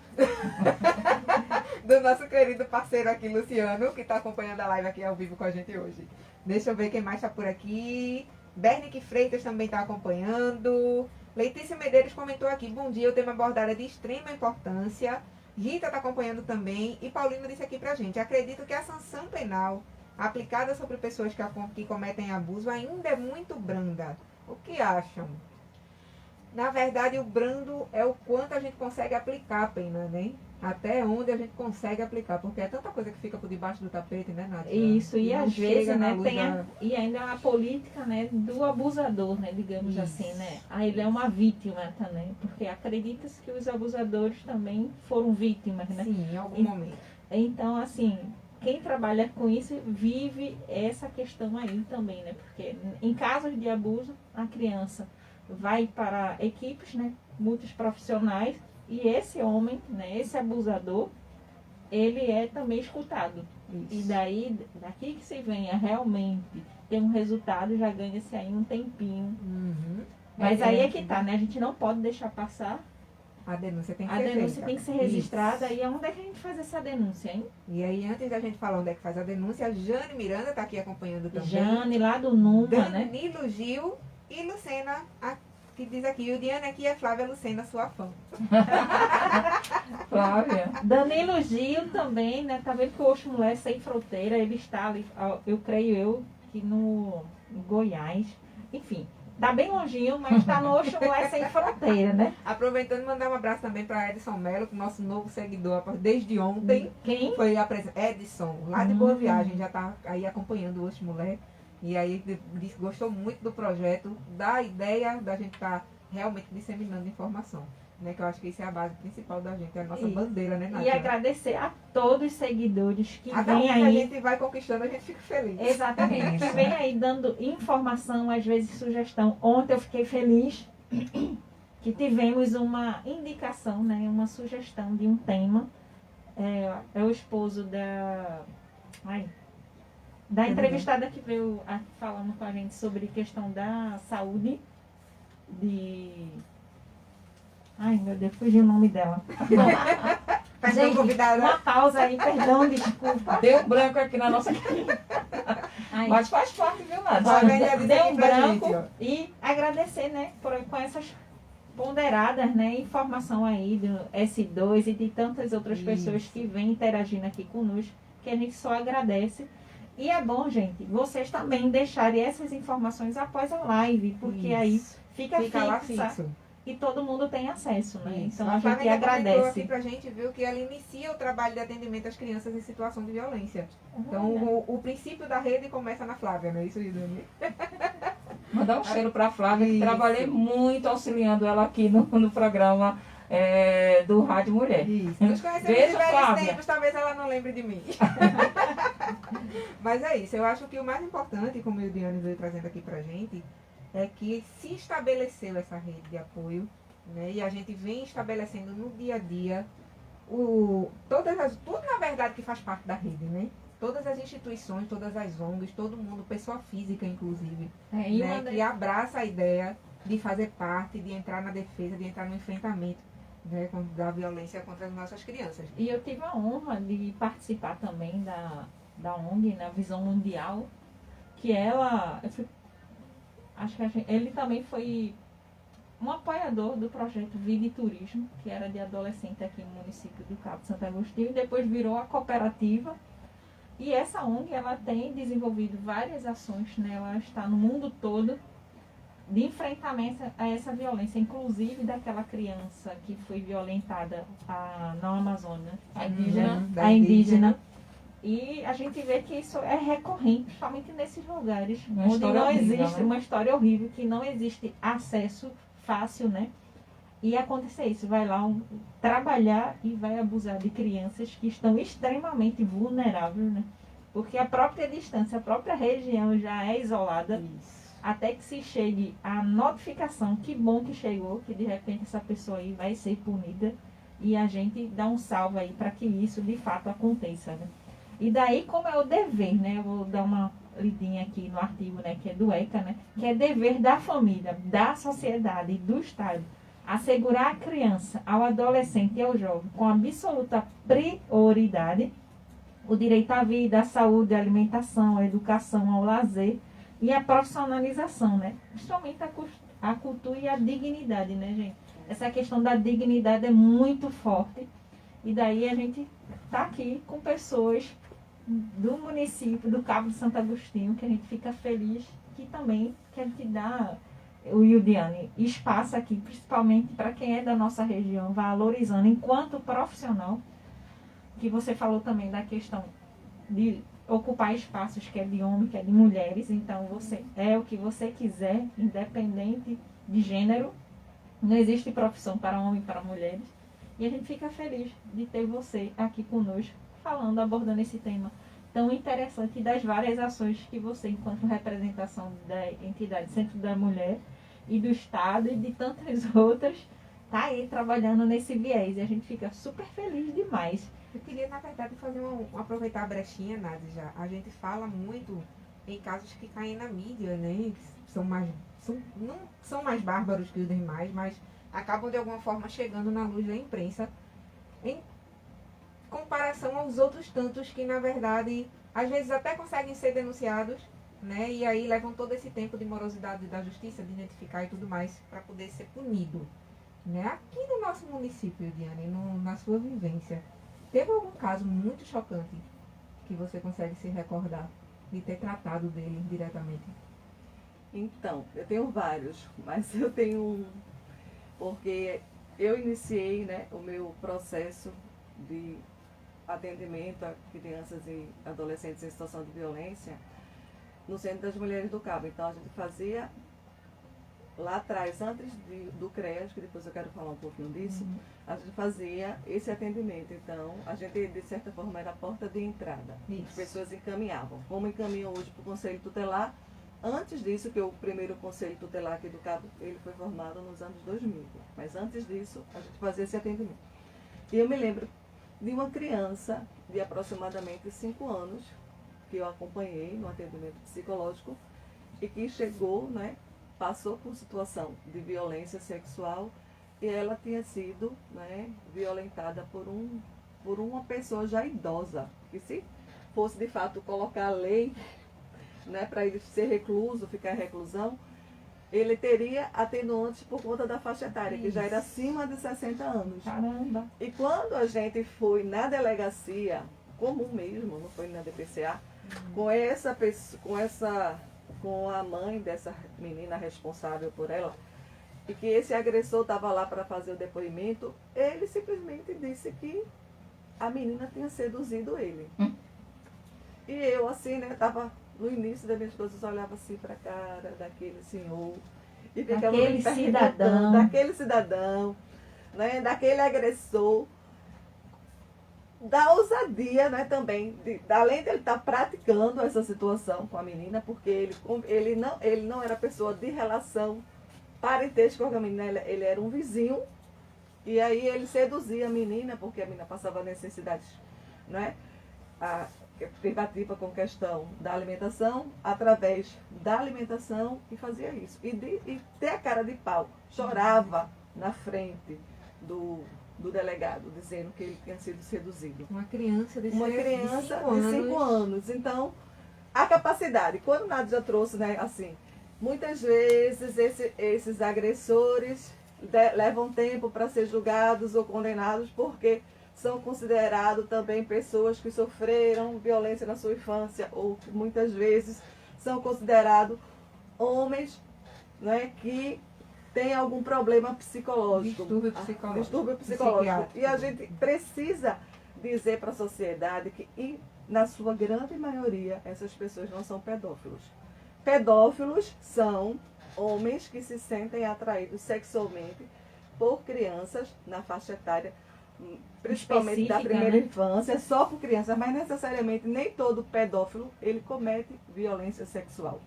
Do nosso querido parceiro aqui, Luciano, que está acompanhando a live aqui ao vivo com a gente hoje. Deixa eu ver quem mais está por aqui. Bernick Freitas também está acompanhando. Letícia Medeiros comentou aqui: bom dia, o tema abordado é de extrema importância. Rita está acompanhando também. E Paulino disse aqui pra gente: acredito que a sanção penal aplicada sobre pessoas que cometem abuso ainda é muito branda. O que acham? Na verdade, o brando é o quanto a gente consegue aplicar a pena, né? Até onde a gente consegue aplicar, porque é tanta coisa que fica por debaixo do tapete, né, Nath? Isso, e não às chega vezes, na né, luz tem da- e ainda a política, né, do abusador, né, digamos Isso. assim, né. Aí ele é uma vítima também, porque acredita-se que os abusadores também foram vítimas, né. Sim, em algum E- momento. Então, assim, quem trabalha com isso vive essa questão aí também, né, porque em casos de abuso, a criança vai para equipes, né, muitos profissionais, e esse homem, né, esse abusador, ele é também escutado. E daí, daqui que se venha realmente ter um resultado, já ganha-se aí um tempinho. Uhum. Mas aí é que tá, né? A gente não pode deixar passar. A denúncia tem que A ser denúncia feita. tem que ser registrada. E onde é que a gente faz essa denúncia, hein? E aí, antes da gente falar onde é que faz a denúncia, a Jane Miranda está aqui acompanhando também. Jane, lá do Numa, né? Danilo Gil e Lucena, que diz aqui: o Diana aqui é Flávia Lucena, sua fã. Flávia. Danilo Gil também, né? Tá vendo que o Oxo Mulher Sem Fronteira, ele está ali, eu creio que no Goiás. Enfim, Tá bem longinho, mas tá no Oxumulé sem fronteira, né? Aproveitando, mandar um abraço também para Edson Mello, nosso novo seguidor desde ontem. Quem? Foi Edson, lá de Boa Viagem, já tá aí acompanhando o Oxumulé. E aí disse que gostou muito do projeto, da ideia da gente estar realmente disseminando informação. Né, que eu acho que isso é a base principal da gente, é a nossa bandeira, né, Nádia? E agradecer a todos os seguidores que Cada vêm um aí. que a gente vai conquistando, a gente fica feliz. Exatamente, que vem aí dando informação, às vezes sugestão. Ontem eu fiquei feliz que tivemos uma indicação, né, uma sugestão de um tema. É o esposo da entrevistada que veio falando com a gente sobre questão da saúde Ai, meu Deus, fugiu o nome dela. Gente, convidada. Uma pausa aí, perdão, desculpa. Deu um branco aqui na nossa Ai, Mas faz parte, viu, Nádia? Só vem a dizer deu aqui um pra branco gente, ó. e agradecer, né, com essas ponderadas, né, informação aí do S2 e de tantas outras pessoas que vêm interagindo aqui conosco, que a gente só agradece. E é bom, gente, vocês também deixarem essas informações após a live, porque aí fica lá fixa fixo. e todo mundo tem acesso, né? Isso. Então a gente Flávia comentou agradece. aqui pra gente, viu, que ela inicia o trabalho de atendimento às crianças em situação de violência. Então, o princípio da rede começa na Flávia, não é isso, Idane? Mandar um cheiro para a Flávia, que Isso. trabalhei muito auxiliando ela aqui no programa do Rádio Mulher. Isso. Nos conhecemos Beijo, de velhos Flávia. tempos, talvez ela não lembre de mim. Mas é isso, eu acho que o mais importante, como o Ildiane veio trazendo aqui pra gente, é que se estabeleceu essa rede de apoio, né? E a gente vem estabelecendo no dia a dia tudo na verdade que faz parte da rede, né? Todas as instituições, todas as ONGs, todo mundo, pessoa física inclusive, E né? Que abraça a ideia de fazer parte, de entrar na defesa, de entrar no enfrentamento, né? Da violência contra as nossas crianças. E eu tive a honra de participar também da ONG, na Visão Mundial, que ele também foi um apoiador do projeto Vida e Turismo, que era de adolescente aqui no município do Cabo de Santo Agostinho, e depois virou a cooperativa. E essa ONG, ela tem desenvolvido várias ações, né? Ela está no mundo todo de enfrentamento a essa violência, inclusive daquela criança que foi violentada na Amazônia, a indígena. E a gente vê que isso é recorrente, principalmente nesses lugares onde não existe uma história horrível, que não existe acesso fácil, né? E acontecer isso, vai lá trabalhar e vai abusar de crianças que estão extremamente vulneráveis, né? Porque a própria distância, a própria região já é isolada, até que se chegue a notificação, que bom que chegou, que de repente essa pessoa aí vai ser punida, e a gente dá um salve aí para que isso de fato aconteça, né? E daí, como é o dever, né? Eu vou dar uma lidinha aqui no artigo, né? Que é do ECA, né? Que é dever da família, da sociedade e do Estado assegurar à criança, ao adolescente e ao jovem, com absoluta prioridade, o direito à vida, à saúde, à alimentação, à educação, ao lazer e à profissionalização, né? Principalmente a cultura e a dignidade, né, gente? Essa questão da dignidade é muito forte. E daí a gente está aqui com pessoas do município, do Cabo de Santo Agostinho, que a gente fica feliz, que também que a gente dá, o Ildiane, espaço aqui, principalmente para quem é da nossa região, valorizando enquanto profissional, que você falou também da questão de ocupar espaços que é de homem, que é de mulheres, então você é o que você quiser, independente de gênero, não existe profissão para homem e para mulheres. E a gente fica feliz de ter você aqui conosco, falando, abordando esse tema tão interessante das várias ações que você, enquanto representação da entidade Centro da Mulher e do Estado e de tantas outras, está aí trabalhando nesse viés. E a gente fica super feliz demais. Eu queria, na verdade, aproveitar a brechinha, Nádia, já. A gente fala muito em casos que caem na mídia, né? Não são mais bárbaros que os demais, mas acabam de alguma forma chegando na luz da imprensa em comparação aos outros tantos que, na verdade, às vezes até conseguem ser denunciados, né? E aí levam todo esse tempo de morosidade da justiça, de identificar e tudo mais, para poder ser punido, né? Aqui no nosso município, Diane, na sua vivência, teve algum caso muito chocante que você consegue se recordar de ter tratado dele diretamente? Então, eu tenho vários, mas eu tenho um, porque eu iniciei, né, o meu processo de atendimento a crianças e adolescentes em situação de violência no Centro das Mulheres do Cabo. Então, a gente fazia lá atrás, antes do CREAS, que depois eu quero falar um pouquinho disso, a gente fazia esse atendimento. Então, a gente, de certa forma, era a porta de entrada. Isso. As pessoas encaminhavam. Como encaminham hoje para o Conselho Tutelar, antes disso, que o primeiro Conselho Tutelar aqui do Cabo, ele foi formado nos anos 2000. Mas antes disso, a gente fazia esse atendimento. E eu me lembro de uma criança de aproximadamente 5 anos, que eu acompanhei no atendimento psicológico, e que chegou, né, passou por situação de violência sexual, e ela tinha sido, né, violentada por uma pessoa já idosa. E se fosse de fato colocar a lei, né, para ele ser recluso, ficar em reclusão, ele teria atenuantes por conta da faixa etária, que já era acima de 60 anos. Caramba. E quando a gente foi na delegacia, comum mesmo, não foi na DPCA, com a mãe dessa menina responsável por ela, e que esse agressor estava lá para fazer o depoimento, ele simplesmente disse que a menina tinha seduzido ele. E eu, assim, né, estava no início da minha exposição, eu olhava assim para a cara daquele senhor, e ficava me perguntando, daquele cidadão, né, daquele agressor, da ousadia, né, também, além de ele estar praticando essa situação com a menina, porque ele não era pessoa de relação parentesca com a menina, ele era um vizinho, e aí ele seduzia a menina, porque a menina passava necessidades, né, privativa com questão da alimentação, através da alimentação, e fazia isso. E ter a cara de pau, chorava na frente do delegado, dizendo que ele tinha sido seduzido. Uma criança de 5 anos. Então, a capacidade, quando o Nádia já trouxe, né, assim, muitas vezes esses agressores levam tempo para ser julgados ou condenados, porque são considerados também pessoas que sofreram violência na sua infância, ou que muitas vezes são considerados homens, né, que têm algum problema psicológico. Distúrbio psicológico. E a gente precisa dizer para a sociedade que, na sua grande maioria, essas pessoas não são pedófilos. Pedófilos são homens que se sentem atraídos sexualmente por crianças na faixa etária, principalmente da primeira infância, só por crianças, mas necessariamente nem todo pedófilo ele comete violência sexual.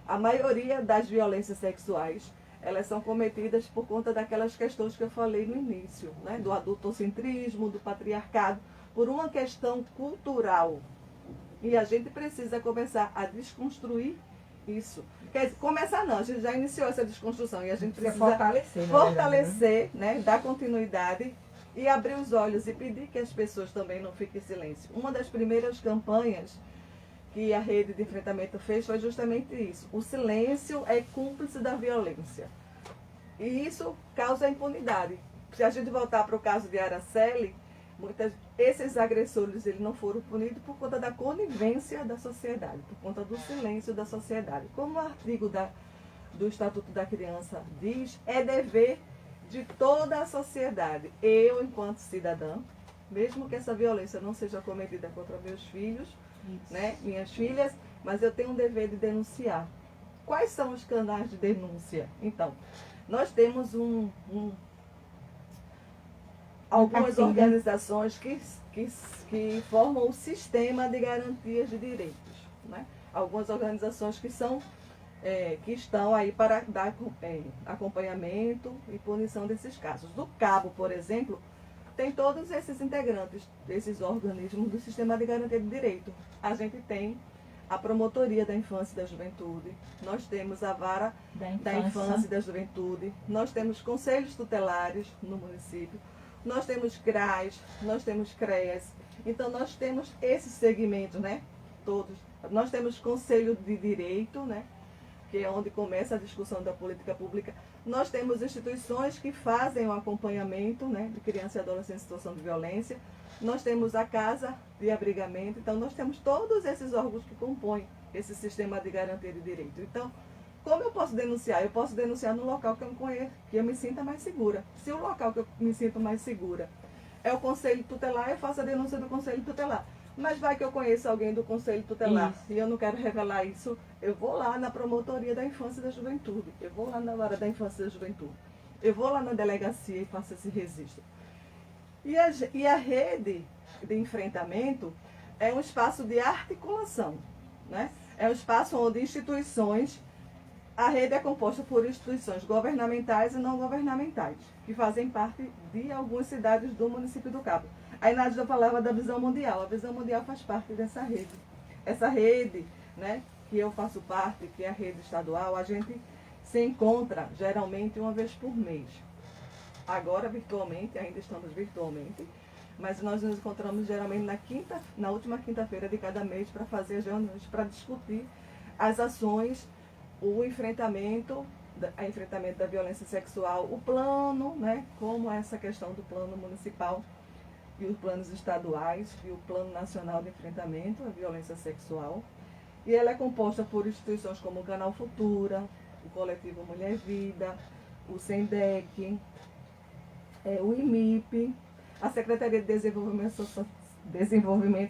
A maioria das violências sexuais, elas são cometidas por conta daquelas questões que eu falei no início, né? Do adultocentrismo, do patriarcado, por uma questão cultural. E a gente precisa começar a desconstruir isso. Quer dizer, começar não, a gente já iniciou essa desconstrução e a gente precisa fortalecer, né? Dar continuidade e abrir os olhos e pedir que as pessoas também não fiquem em silêncio. Uma das primeiras campanhas que a rede de enfrentamento fez foi justamente isso. O silêncio é cúmplice da violência. E isso causa impunidade. Se a gente voltar para o caso de Araceli, esses agressores eles não foram punidos por conta da conivência da sociedade, por conta do silêncio da sociedade. Como o artigo do Estatuto da Criança diz, é dever de toda a sociedade. Eu, enquanto cidadã, mesmo que essa violência não seja cometida contra meus filhos, né, minhas filhas, mas eu tenho um dever de denunciar. Quais são os canais de denúncia? Então, nós temos algumas organizações que formam o sistema de garantias de direitos, né? Algumas organizações que estão aí para dar acompanhamento e punição desses casos. Do Cabo, por exemplo, tem todos esses integrantes desses organismos do sistema de garantia de direito. A gente tem a Promotoria da Infância e da Juventude, nós temos a Vara da Infância e da Juventude, nós temos conselhos tutelares no município, nós temos CRAS, nós temos CREAS. Então, nós temos esses segmentos, né? Todos. Nós temos Conselho de Direito, né? Que é onde começa a discussão da política pública. Nós temos instituições que fazem o acompanhamento, né, de criança e adolescente em situação de violência. Nós temos a Casa de Abrigamento. Então, nós temos todos esses órgãos que compõem esse sistema de garantia de direito. Então, Como eu posso denunciar? Eu posso denunciar no local que eu conheço, que eu me sinta mais segura. Se o local que eu me sinto mais segura é o conselho tutelar, eu faço a denúncia do conselho tutelar. Mas vai que eu conheço alguém do conselho tutelar e eu não quero revelar isso, eu vou lá na promotoria da infância e da juventude, eu vou lá na hora da infância e da juventude, eu vou lá na delegacia e faço esse registro. E a rede de enfrentamento é um espaço de articulação, né? É um espaço onde instituições, a rede é composta por instituições governamentais e não governamentais, que fazem parte de algumas cidades do município do Cabo. Aí Nádia falava da Visão Mundial. A Visão Mundial faz parte dessa rede. Essa rede, né, que eu faço parte, que é a rede estadual, a gente se encontra geralmente uma vez por mês. Agora virtualmente, ainda estamos virtualmente, mas nós nos encontramos geralmente na última quinta-feira de cada mês para fazer as reuniões, para discutir as ações, o enfrentamento da violência sexual, o plano, né, como essa questão do plano municipal e os planos estaduais e o Plano Nacional de Enfrentamento à Violência Sexual. E ela é composta por instituições como o Canal Futura, o Coletivo Mulher Vida, o SENDEC, o IMIP, a Secretaria de Desenvolvimento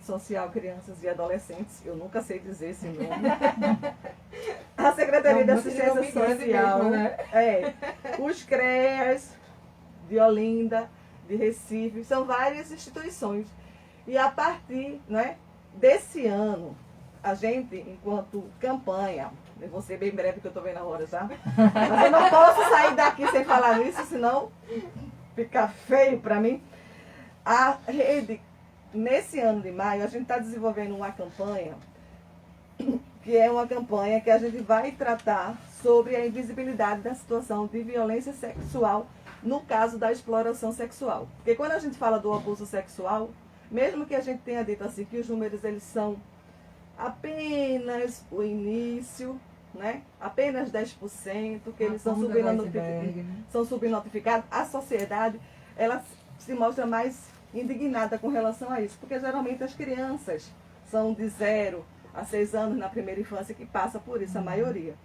Social, Crianças e Adolescentes, eu nunca sei dizer esse nome, a Secretaria de Assistência Social, mesmo, né? Os CREAS de Olinda, de Recife, são várias instituições. E a partir, né, desse ano, a gente, enquanto campanha, eu vou ser bem breve que eu estou vendo a hora já, mas eu não posso sair daqui sem falar nisso, senão fica feio para mim. A rede, nesse ano de maio, a gente está desenvolvendo uma campanha, que é uma campanha que a gente vai tratar sobre a invisibilidade da situação de violência sexual no caso da exploração sexual. Porque quando a gente fala do abuso sexual, mesmo que a gente tenha dito assim que os números eles são apenas o início, né? Apenas 10%, que eles são subnotificados, a sociedade ela se mostra mais indignada com relação a isso, porque geralmente as crianças são de 0 a 6 anos na primeira infância que passa por isso, a maioria.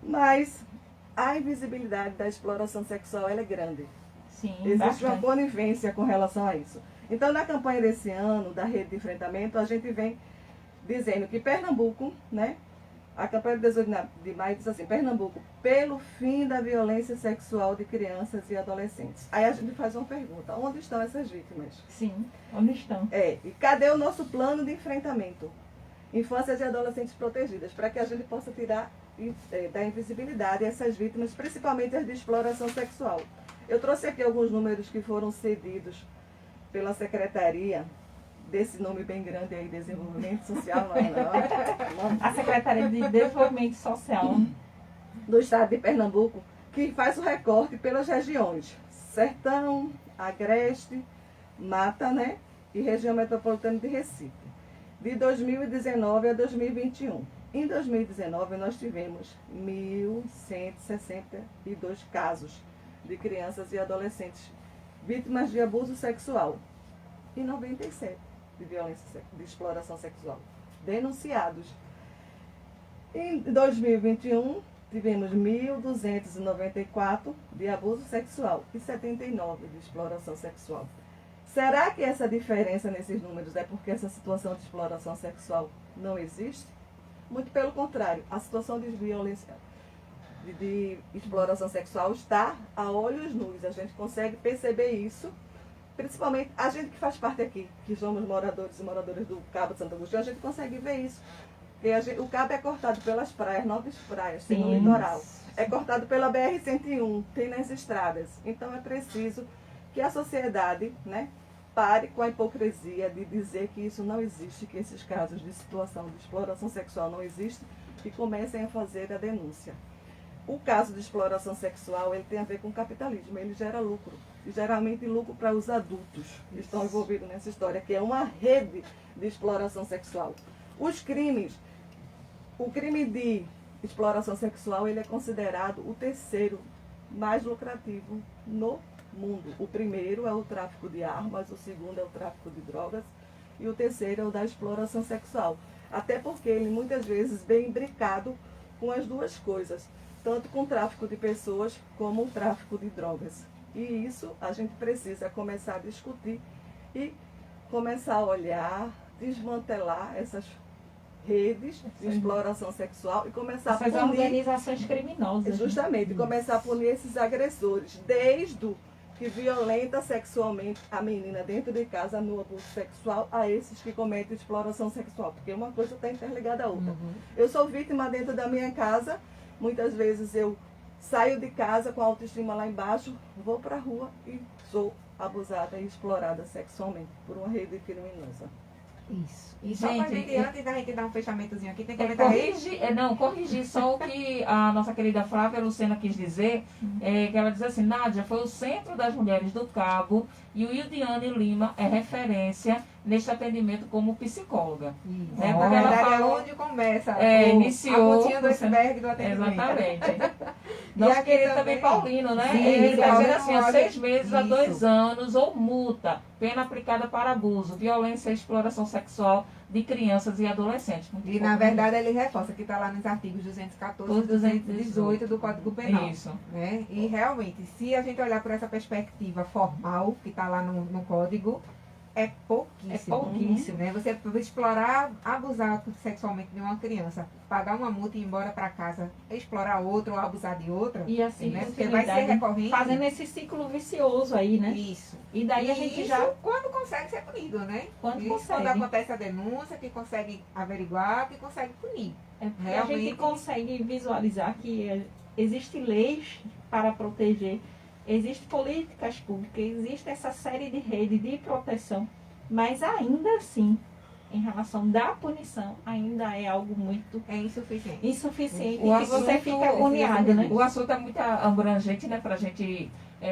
Mas a invisibilidade da exploração sexual ela é grande. Sim, existe uma bastante. conivência com relação a isso. Então, na campanha desse ano, da rede de enfrentamento, a gente vem dizendo que Pernambuco, né, a campanha de 18 de maio diz assim, Pernambuco, pelo fim da violência sexual de crianças e adolescentes. Aí a gente faz uma pergunta, onde estão essas vítimas? Sim, onde estão? E cadê o nosso plano de enfrentamento? Infâncias e adolescentes protegidas, para que a gente possa tirar da invisibilidade essas vítimas, principalmente as de exploração sexual. Eu trouxe aqui alguns números que foram cedidos pela Secretaria, desse nome bem grande aí, Desenvolvimento Social, não. A Secretaria de Desenvolvimento Social do Estado de Pernambuco, que faz o recorte pelas regiões, Sertão, Agreste, Mata, né, e região metropolitana de Recife, de 2019 a 2021. Em 2019, nós tivemos 1.162 casos de crianças e adolescentes vítimas de abuso sexual e 97 de violência de exploração sexual denunciados. Em 2021, tivemos 1.294 de abuso sexual e 79 de exploração sexual. Será que essa diferença nesses números é porque essa situação de exploração sexual não existe? Muito pelo contrário, a situação de violência, de exploração sexual está a olhos nus. A gente consegue perceber isso, principalmente a gente que faz parte aqui, que somos moradores e moradoras do Cabo de Santo Agostinho, a gente consegue ver isso. O Cabo é cortado pelas praias, 9 praias, tem no litoral. É cortado pela BR-101, tem nas estradas. Então é preciso que a sociedade, né, pare com a hipocrisia de dizer que isso não existe, que esses casos de situação de exploração sexual não existem e comecem a fazer a denúncia. O caso de exploração sexual, ele tem a ver com capitalismo, ele gera lucro, e geralmente lucro para os adultos que estão envolvidos nessa história, que é uma rede de exploração sexual. Os crimes, o crime de exploração sexual, ele é considerado o terceiro mais lucrativo no mundo. O primeiro é o tráfico de armas, o segundo é o tráfico de drogas e o terceiro é o da exploração sexual. Até porque ele muitas vezes vem imbricado com as duas coisas, tanto com o tráfico de pessoas como o tráfico de drogas. E isso a gente precisa começar a discutir e começar a olhar, desmantelar essas redes de exploração sexual e começar Essas a punir, organizações criminosas. justamente, começar a punir esses agressores, desde o que violenta sexualmente a menina dentro de casa no abuso sexual, a esses que cometem exploração sexual, porque uma coisa está interligada à outra. Eu sou vítima dentro da minha casa, muitas vezes eu saio de casa com a autoestima lá embaixo, vou para a rua e sou abusada e explorada sexualmente por uma rede criminosa. Isso. E só pra gente, antes da gente dar um fechamentozinho aqui, tem que corrigir só o que a nossa querida Flávia Lucena quis dizer, que ela diz assim, Nádia foi o Centro das Mulheres do Cabo e o Ildiane Lima é referência neste atendimento como psicóloga. Isso. Né? Na Porque ela verdade, falou, é onde começa iniciou a pontinha do iceberg do atendimento. Exatamente. Nosso querido também Paulino, né? Sim, Ele está dizendo Paulino, assim, há olha, 6 meses a isso. 2 anos ou multa, pena aplicada para abuso, violência e exploração sexual de crianças e adolescentes. Muito E bom. na verdade ele reforça que está lá nos artigos 214 e 218 do Código Penal. Isso. Né? E realmente, se a gente olhar por essa perspectiva formal, que está lá no Código, é pouquíssimo. É pouquíssimo. Né? Você explorar, abusar sexualmente de uma criança, pagar uma multa e ir embora para casa, explorar outra ou abusar de outra, E assim, né? Porque vai ser recorrente. fazendo esse ciclo vicioso aí, né? Isso. E daí a gente já... quando consegue ser punido, né? Quando Isso, consegue. quando acontece a denúncia, que consegue averiguar, que consegue punir. É porque a Realmente. gente consegue visualizar que existem leis para proteger, existem políticas públicas, existe essa série de redes de proteção, mas ainda assim, em relação da punição, ainda é algo muito É insuficiente. insuficiente O e que você assunto- fica agoniado, né? O assunto é muito abrangente, né, para a gente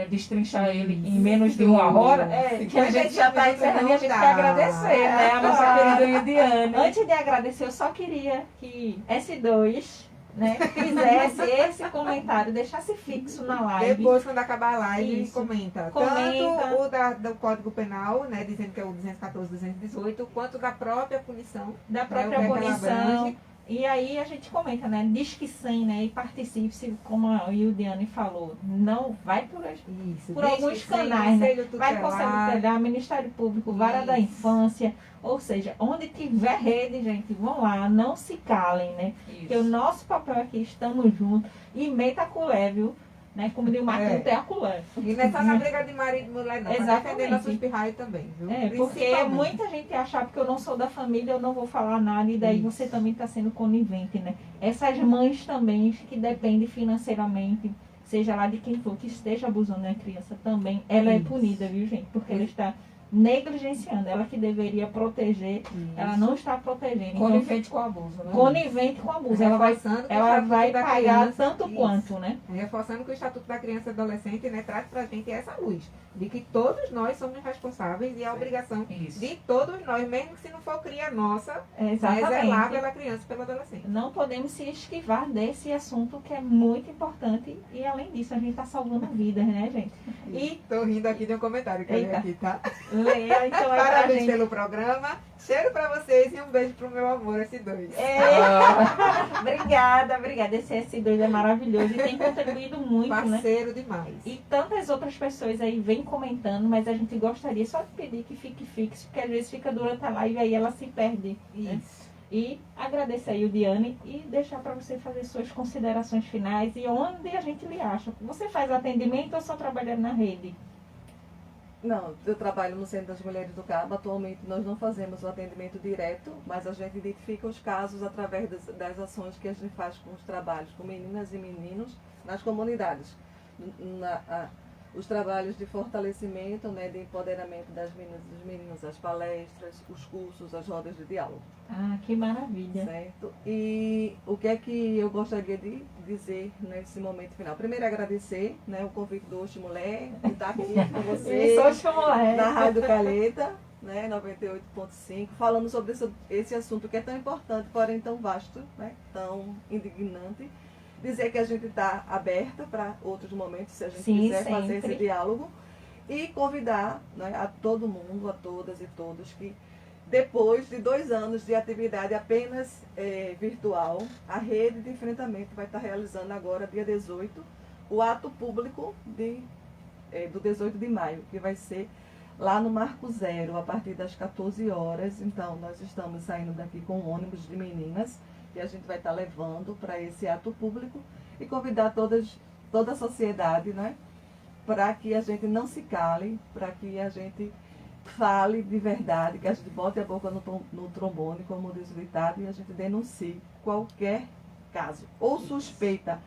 destrinchar ele em menos de 1 hora. Que a gente já está encerrando e a gente quer agradecer, né, a nossa querida Ildiane. Antes de agradecer, eu só queria que S2, né, fizesse esse comentário, deixasse fixo na live. Depois, quando acabar a live, Isso. comenta. Comenta. Tanto o do Código Penal, né, dizendo que é o 214, 218, quanto da própria punição. Da própria né, o que ela punição. abrange. E aí a gente comenta, né? Diz que sim, né? E participe, se, como a Ildiane falou. Não vai por Isso. Por Diz alguns que sim, canais, né? Conselho Vai Tutelar. Conselho Tutelar, Ministério Público, Vara da Isso. Infância. Ou seja, onde tiver rede, gente, vão lá, não se calem, né? Porque o nosso papel aqui, estamos juntos. E meta a colher, viu? Né? Como diz o Marquinhos, tem a colher. E não é só na briga de marido e mulher, não. Pra Exatamente. defender nossos pirraios também, viu? Porque Principalmente. muita gente acha que eu não sou da família, eu não vou falar nada, e daí Isso. você também está sendo conivente, né? Essas mães também que dependem financeiramente, seja lá de quem for, que esteja abusando da criança também, ela é Isso. punida, viu, gente? Porque ela está negligenciando, ela que deveria proteger, ela não está protegendo. Então, Conivente com o abuso, né? conivente com abuso. Ela vai Reforçando que o ela Estatuto vai da pagar Criança- tanto Isso. quanto, né? Reforçando que o Estatuto da Criança e Adolescente, né, traz pra gente essa luz. De que todos nós somos responsáveis e a obrigação Isso. de todos nós, mesmo que se não for cria nossa, é zelar Exatamente. pela criança e pelo adolescente. Não podemos se esquivar desse assunto que é muito importante e além disso a gente está salvando vidas, né, gente? E Tô rindo aqui de um comentário que eu li Eita. aqui, tá? leia, então é pra Parabéns gente. pelo programa. Cheiro pra vocês e um beijo pro meu amor, S2. Obrigada. Esse S2 é maravilhoso e tem contribuído muito, né? Parceiro demais. E tantas outras pessoas aí vêm comentando, mas a gente gostaria só de pedir que fique fixo, porque às vezes fica durante a live e aí ela se perde. Né? Isso. E agradecer aí o Diane e deixar para você fazer suas considerações finais e onde a gente lhe acha. Você faz atendimento ou só trabalha na rede? Não, eu trabalho no Centro das Mulheres do Cabo. Atualmente nós não fazemos o atendimento direto, mas a gente identifica os casos através das ações que a gente faz com os trabalhos com meninas e meninos nas comunidades. Os trabalhos de fortalecimento, né, de empoderamento das meninas e dos meninos, as palestras, os cursos, as rodas de diálogo. Ah, que maravilha. Certo? E o que é que eu gostaria de dizer nesse momento final? Primeiro, agradecer, né, o convite do Oxe Mulher, de estar aqui com vocês, Sou mulher. na Rádio Calheta, né, 98.5, falando sobre esse assunto que é tão importante, porém tão vasto, né, tão indignante. Dizer que a gente está aberta para outros momentos, se a gente Sim, quiser fazer sempre. esse diálogo. E convidar, né, a todo mundo, a todas e todos que Depois de 2 anos de atividade apenas virtual, a rede de enfrentamento vai estar realizando agora, dia 18, o ato público do 18 de maio, que vai ser lá no Marco Zero, a partir das 14 horas. Então, nós estamos saindo daqui com um ônibus de meninas, que a gente vai estar levando para esse ato público e convidar toda a sociedade, né, para que a gente não se cale, para que a gente fale de verdade, que a gente bote a boca no trombone, como diz o ditado, e a gente denuncie qualquer caso, ou suspeita,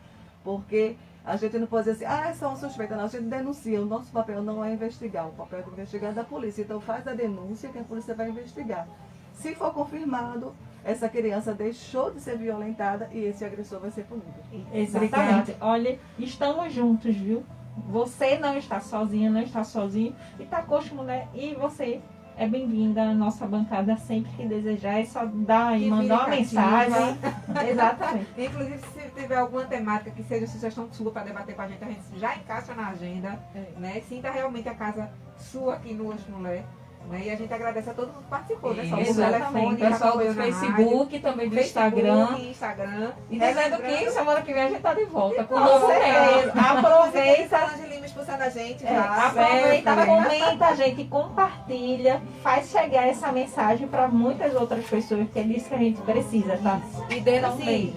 porque a gente não pode dizer assim, é só uma suspeita, não, a gente denuncia, o nosso papel não é investigar, o papel de investigar é da polícia, então faz a denúncia que a polícia vai investigar. Se for confirmado, essa criança deixou de ser violentada e esse agressor vai ser punido. Exatamente. Olha, estamos juntos, viu? Você não está sozinha, não está sozinho. Itacoxa Mulher, e você é bem-vinda à nossa bancada sempre que desejar. É só dar e mandar uma mensagem. Exatamente. Inclusive, se tiver alguma temática que seja sugestão sua para debater com a gente já encaixa na agenda. Né? Sinta realmente a casa sua aqui no Oxe Mulher. Né? E a gente agradece a todo mundo que participou, né? Só por telefone, o pessoal do Facebook, também do Instagram. E dizendo que semana que vem a gente tá de volta com o novo tema. Aproveita. Angelina expulsando a gente. Aproveita, comenta, gente, compartilha, faz chegar essa mensagem para muitas outras pessoas, que é disso que a gente precisa, tá? E Então, um beijo.